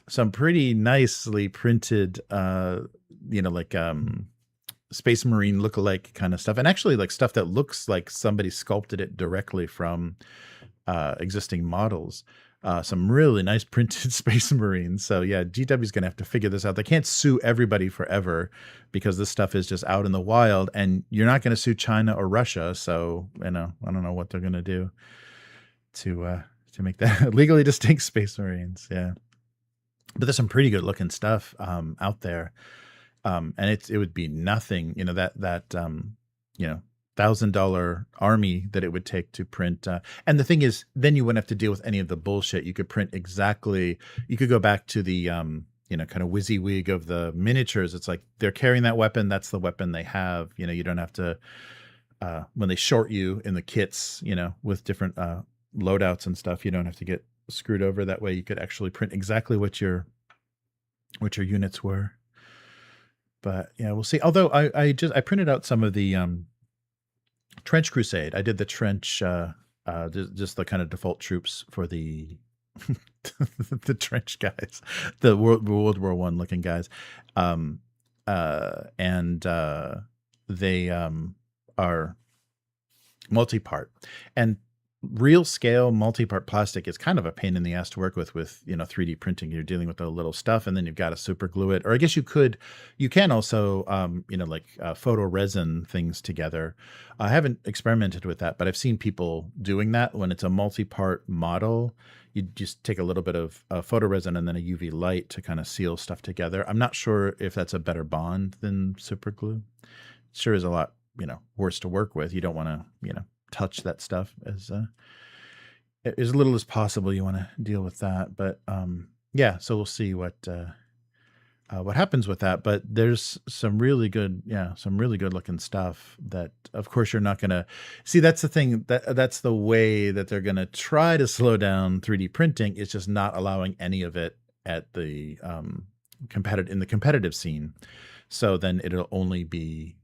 some pretty nicely printed, Space Marine lookalike kind of stuff, and actually like stuff that looks like somebody sculpted it directly from existing models. Some really nice printed Space Marines. So yeah, GW is going to have to figure this out. They can't sue everybody forever because this stuff is just out in the wild, and you're not going to sue China or Russia. So I don't know what they're going to do to make that legally distinct Space Marines. Yeah, but there's some pretty good looking stuff out there. And it would be nothing, that $1,000 army that it would take to print. And the thing is, then you wouldn't have to deal with any of the bullshit. You could print exactly. You could go back to the kind of WYSIWYG of the miniatures. It's like they're carrying that weapon. That's the weapon they have. You don't have to, when they short you in the kits, with different loadouts and stuff, you don't have to get screwed over. That way you could actually print exactly what your units were. But yeah, we'll see. Although I printed out some of the Trench Crusade. I did the trench, just the kind of default troops for the the trench guys, the World War I looking guys, and they are multi-part, and real scale multi-part plastic is kind of a pain in the ass to work with 3D printing. You're dealing with a little stuff, and then you've got to super glue it. Or I guess you can also photo resin things together. I haven't experimented with that, but I've seen people doing that. When it's a multi-part model, you just take a little bit of photo resin and then a UV light to kind of seal stuff together. I'm not sure if that's a better bond than super glue. It sure is a lot worse to work with. You don't want to touch that stuff as little as possible. You want to deal with that, but so we'll see what happens with that. But there's some really good looking stuff that, of course, you're not going to see. That's the thing, that's the way that they're going to try to slow down 3D printing. It's just not allowing any of it at the competitive scene. So then it'll only be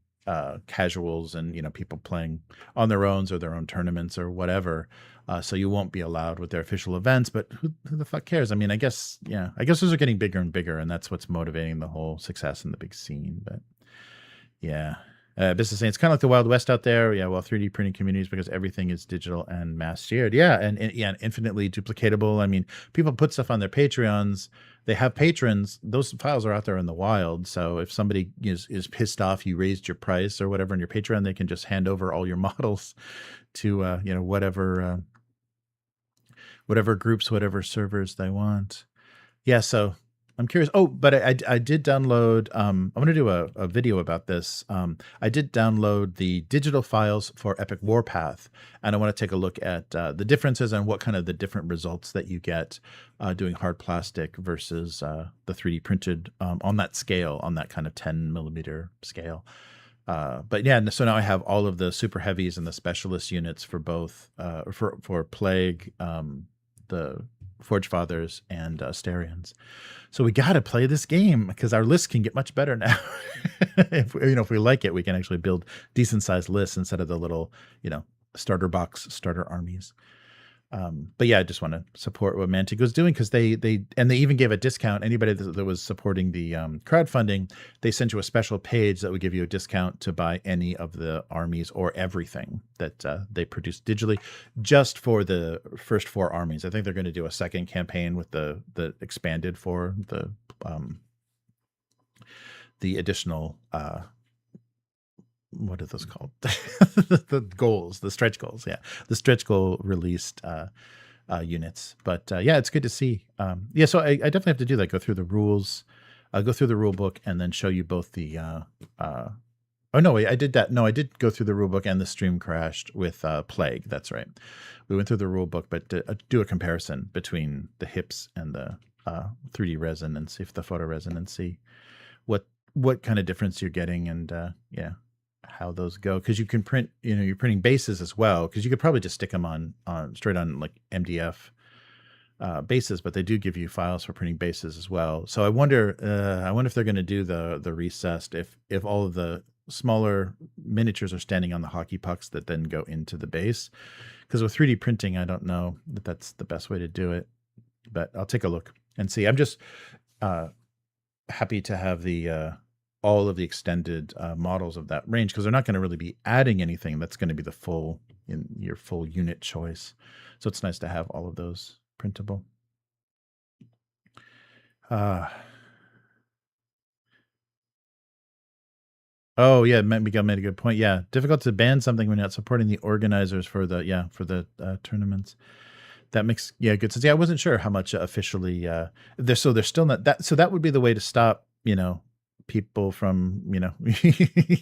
casuals and people playing on their own or their own tournaments or whatever. So you won't be allowed with their official events. But who the fuck cares? I mean, I guess those are getting bigger and bigger, and that's what's motivating the whole success in the big scene. But yeah, business saying it's kind of like the Wild West out there. Yeah, well, 3D printing communities, because everything is digital and mass shared. Yeah, and infinitely duplicatable. I mean, people put stuff on their Patreons. They have patrons. Those files are out there in the wild. So if somebody is pissed off you raised your price or whatever on your Patreon, they can just hand over all your models to whatever groups, whatever servers they want. Yeah, so I'm curious. Oh, but I did download, I'm going to do a video about this. I did download the digital files for Epic Warpath, and I want to take a look at the differences and what kind of the different results that you get doing hard plastic versus the 3D printed on that scale, on that kind of 10 millimeter scale. But yeah, so now I have all of the super heavies and the specialist units for both, for Plague, the Forge Fathers, and Asterians. So we got to play this game because our lists can get much better now. If we like it, we can actually build decent sized lists instead of the little, starter box, starter armies. But yeah, I just want to support what Mantico's doing, because they even gave a discount. Anybody that was supporting the crowdfunding, they sent you a special page that would give you a discount to buy any of the armies or everything that they produced digitally, just for the first 4 armies. I think they're going to do a second campaign with the expanded for the additional what are those called? The goals, the stretch goals. Yeah, the stretch goal released units. But yeah, it's good to see. So I definitely have to do that. Go through the rules, go through the rule book, and then show you both the. Oh no, wait, I did that. No, I did go through the rule book, and the stream crashed with Plague. That's right. We went through the rule book, but do a comparison between the hips and the 3D resin, and see if the photo resin, and see what kind of difference you're getting, and how those go, because you can print, you're printing bases as well, because you could probably just stick them on straight on like MDF bases, but they do give you files for printing bases as well. So I wonder if they're going to do the recessed, if all of the smaller miniatures are standing on the hockey pucks that then go into the base, because with 3D printing, I don't know that that's the best way to do it, but I'll take a look and see. I'm just happy to have the all of the extended models of that range, because they're not going to really be adding anything that's going to be the full unit choice. So it's nice to have all of those printable. Oh yeah, Miguel made a good point. Yeah, difficult to ban something when you're not supporting the organizers for the tournaments. That makes good sense. Yeah, I wasn't sure how much officially they're still not that. So that would be the way to stop people from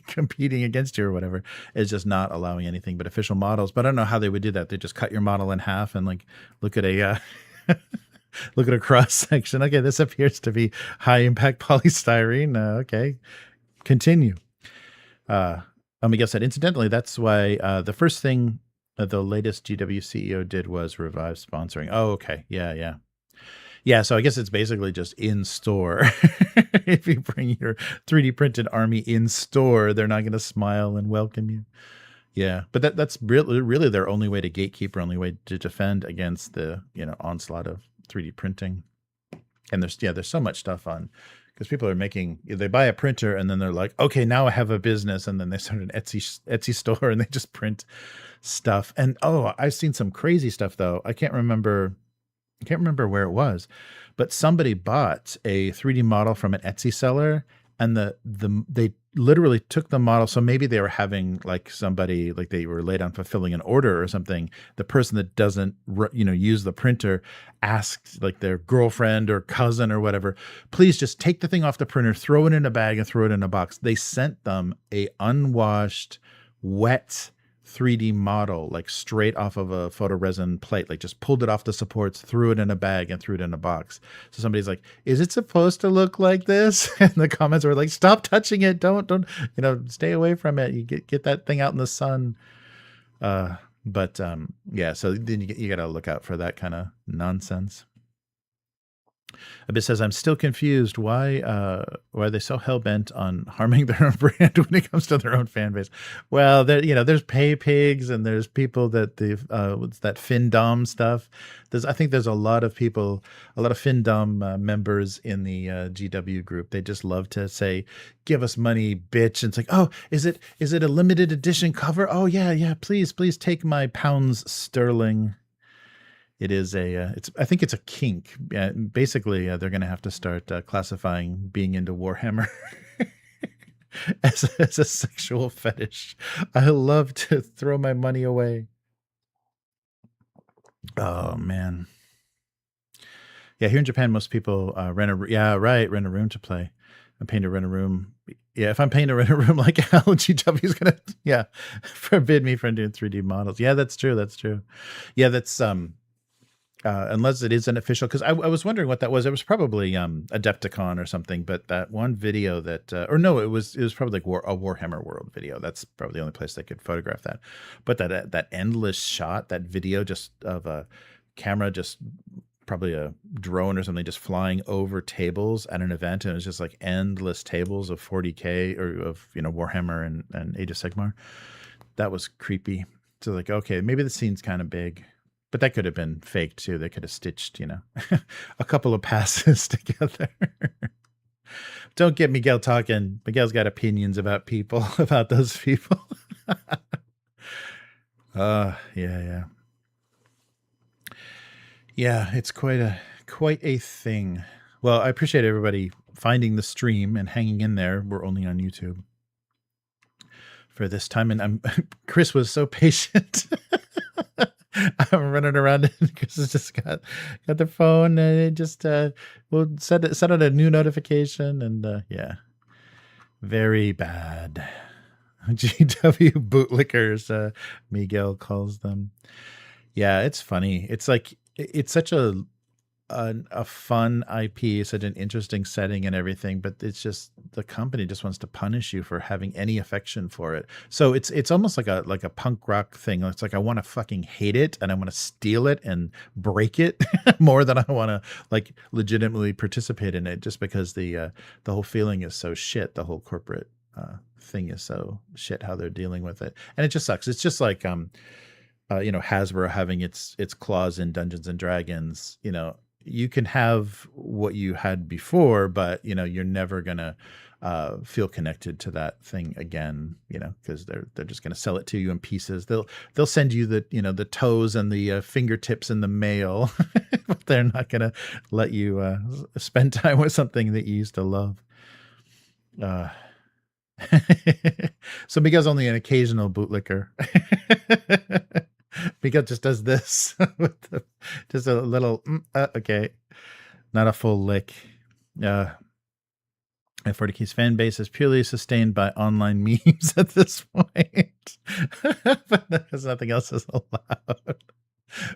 competing against you or whatever, is just not allowing anything but official models. But I don't know how they would do that. They just cut your model in half and like look at a Look at a cross section. Okay, this appears to be high impact polystyrene. Okay, continue. Miguel said, incidentally, that's why the first thing the latest GW CEO did was revive sponsoring. Oh, okay. Yeah. Yeah, so I guess it's basically just in store. If you bring your 3D printed army in store, they're not going to smile and welcome you. Yeah, but that's really their only way to gatekeep, or only way to defend against the onslaught of 3D printing. And there's so much stuff on, because people are they buy a printer and then they're like, okay, now I have a business, and then they start an Etsy store and they just print stuff. And I've seen some crazy stuff though. I can't remember where it was, but somebody bought a 3D model from an Etsy seller, and they literally took the model. So maybe they were having somebody, they were late on fulfilling an order or something. The person that doesn't use the printer asked their girlfriend or cousin or whatever, please just take the thing off the printer, throw it in a bag and throw it in a box. They sent them a unwashed, wet 3D model, straight off of a photoresin plate, just pulled it off the supports, threw it in a bag and threw it in a box. So somebody's like, is it supposed to look like this? And the comments were like, stop touching it. Don't, stay away from it. You get that thing out in the sun. Yeah, so then you got to look out for that kind of nonsense. Abyss says, I'm still confused. Why are they so hell-bent on harming their own brand when it comes to their own fan base? Well, there's pay pigs, and there's people that what's that FinDom stuff. I think there's a lot of people, a lot of FinDom members in the GW group. They just love to say, give us money, bitch. And it's like, oh, is it a limited edition cover? Oh yeah, please take my pounds sterling. It is I think it's a kink. Basically, they're going to have to start classifying being into Warhammer as a sexual fetish. I love to throw my money away. Oh man. Yeah, here in Japan, most people rent a room to play. I'm paying to rent a room. Yeah, if I'm paying to rent a room like hell, GW is going to forbid me from doing 3D models. Yeah, that's true. Yeah, that's unless it is an official, because I was wondering what that was. It was probably Adepticon or something, but that one video that, or no, it was probably a Warhammer World video. That's probably the only place they could photograph that. But that endless shot, that video just of a camera, just probably a drone or something, just flying over tables at an event, and it was just endless tables of 40K or of Warhammer and Age of Sigmar. That was creepy. So okay, maybe the scene's kind of big. But that could have been fake too. They could have stitched, a couple of passes together. Don't get Miguel talking. Miguel's got opinions about people, about those people. Yeah. Yeah, it's quite a thing. Well, I appreciate everybody finding the stream and hanging in there. We're only on YouTube for this time, and Chris was so patient. I'm running around and Chris has just got the phone, and it just we'll set out a new notification, and yeah, very bad. GW bootlickers, Miguel calls them. Yeah, it's funny. It's it's such a fun IP, such an interesting setting and everything, but it's just the company just wants to punish you for having any affection for it. So it's almost like a punk rock thing. It's I want to fucking hate it, and I want to steal it and break it more than I want to legitimately participate in it, just because the whole feeling is so shit. The whole corporate thing is so shit, how they're dealing with it, and it just sucks. It's just Hasbro having its claws in Dungeons and Dragons. You can have what you had before, but you're never gonna feel connected to that thing again, because they're just gonna sell it to you in pieces. They'll send you the toes and the fingertips in the mail, but they're not gonna let you spend time with something that you used to love. So Miguel's only an occasional bootlicker. Miguel just does this with just a little okay, not a full lick. F40K's fan base is purely sustained by online memes at this point, but there's nothing else is allowed.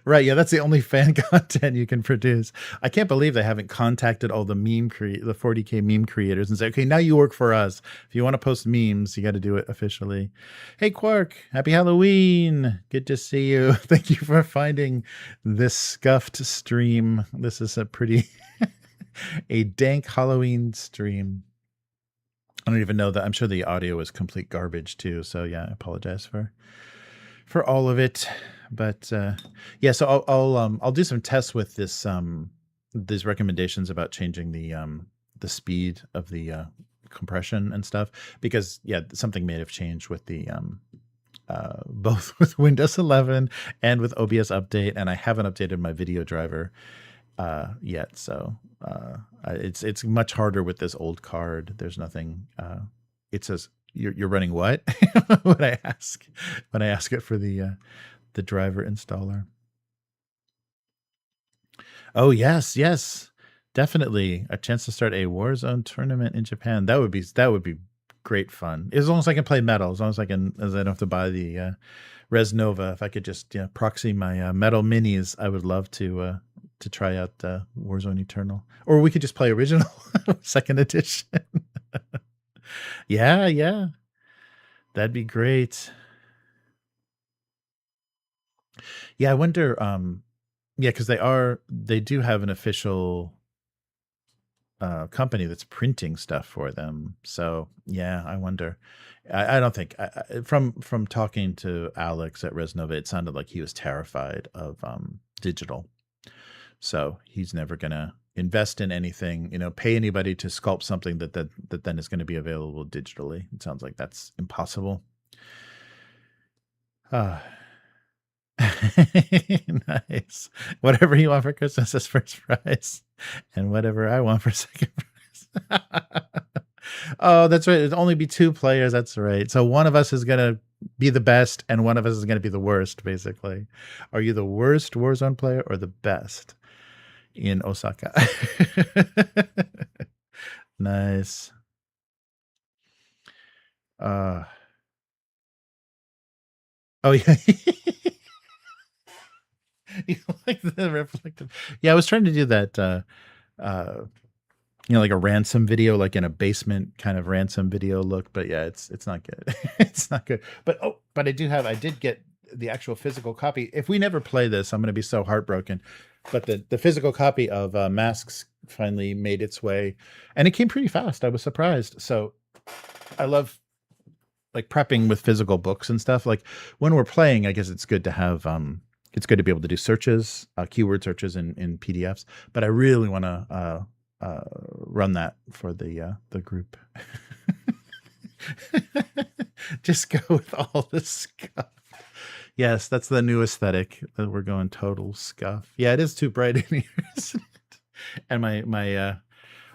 Right, yeah, that's the only fan content you can produce. I can't believe they haven't contacted all the the 40K meme creators and say, okay, now you work for us. If you want to post memes, you got to do it officially. Hey, Quark, happy Halloween. Good to see you. Thank you for finding this scuffed stream. This is a pretty, a dank Halloween stream. I don't even know that. I'm sure the audio is complete garbage too. So yeah, I apologize for all of it. But yeah, so I'll do some tests with this these recommendations about changing the speed of the compression and stuff, because yeah, something may have changed with the both with Windows 11 and with OBS update, and I haven't updated my video driver yet, so it's much harder with this old card. There's nothing. It says you're running what when I ask it for the driver installer. Oh yes, definitely a chance to start a Warzone tournament in Japan. That would be great fun. As long as I can play metal, as long as I don't have to buy the Res Nova. If I could just proxy my metal minis, I would love to try out Warzone Eternal, or we could just play original second edition. Yeah, that'd be great. Yeah, I wonder. Yeah, because they do have an official company that's printing stuff for them. So yeah, I wonder. I don't think from talking to Alex at Resnova, it sounded like he was terrified of digital. So he's never gonna invest in anything, pay anybody to sculpt something that then is going to be available digitally. It sounds like that's impossible. Nice. Whatever you want for Christmas is first prize, and whatever I want for second prize. Oh, that's right. It'd only be 2 players. That's right. So one of us is gonna be the best, and one of us is gonna be the worst. Basically, are you the worst Warzone player or the best in Osaka? Nice. Oh yeah. You like the reflective? Yeah, I was trying to do that like a ransom video, like in a basement kind of ransom video look, but yeah, it's not good. It's not good. But I did get the actual physical copy. If we never play this, I'm going to be so heartbroken. But the physical copy of Masks finally made its way, and it came pretty fast. I was surprised. So I love like prepping with physical books and stuff. Like when we're playing, I guess it's good to have it's good to be able to do searches, keyword searches in PDFs. But I really want to run that for the group. Just go with all this scuff. Yes, that's the new aesthetic. That we're going total scuff. Yeah, it is too bright in here, isn't it? And my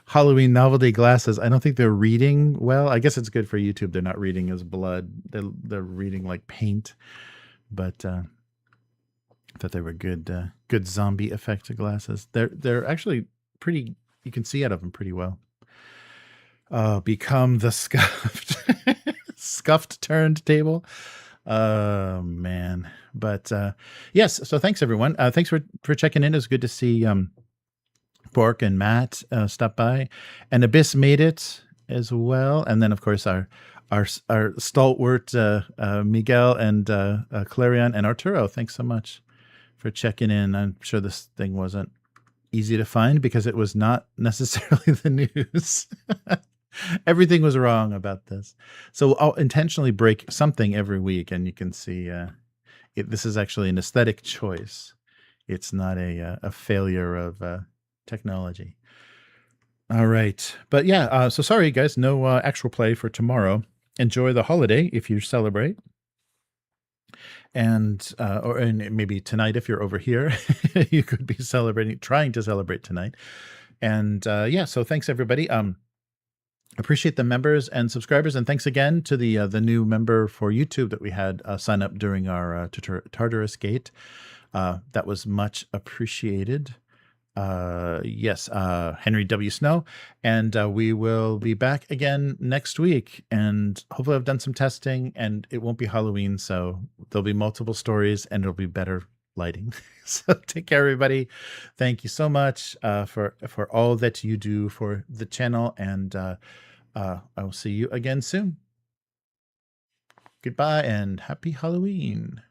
Halloween novelty glasses, I don't think they're reading well. I guess it's good for YouTube. They're not reading as blood. They're reading like paint. But I thought they were good zombie effect glasses. They're actually pretty. You can see out of them pretty well. Become the scuffed turned table. Oh man. But yes, so thanks everyone. Thanks for checking in. It was good to see Bork and Matt stop by, and Abyss made it as well. And then of course our stalwart Miguel and Clarion and Arturo. Thanks so much for checking in. I'm sure this thing wasn't easy to find because it was not necessarily the news. Everything was wrong about this. So I'll intentionally break something every week, and you can see this is actually an aesthetic choice. It's not a failure of technology. All right. But yeah, so sorry guys, no actual play for tomorrow. Enjoy the holiday if you celebrate. And maybe tonight if you're over here, you could be trying to celebrate tonight. And yeah, so thanks everybody. Appreciate the members and subscribers, and thanks again to the new member for YouTube that we had sign up during our Tartarus Gate. That was much appreciated. Yes, Henry W. Snow, and we will be back again next week, and hopefully I've done some testing, and it won't be Halloween, so there'll be multiple stories, and it'll be better lighting. So take care, everybody. Thank you so much for all that you do for the channel, and I will see you again soon. Goodbye and happy Halloween.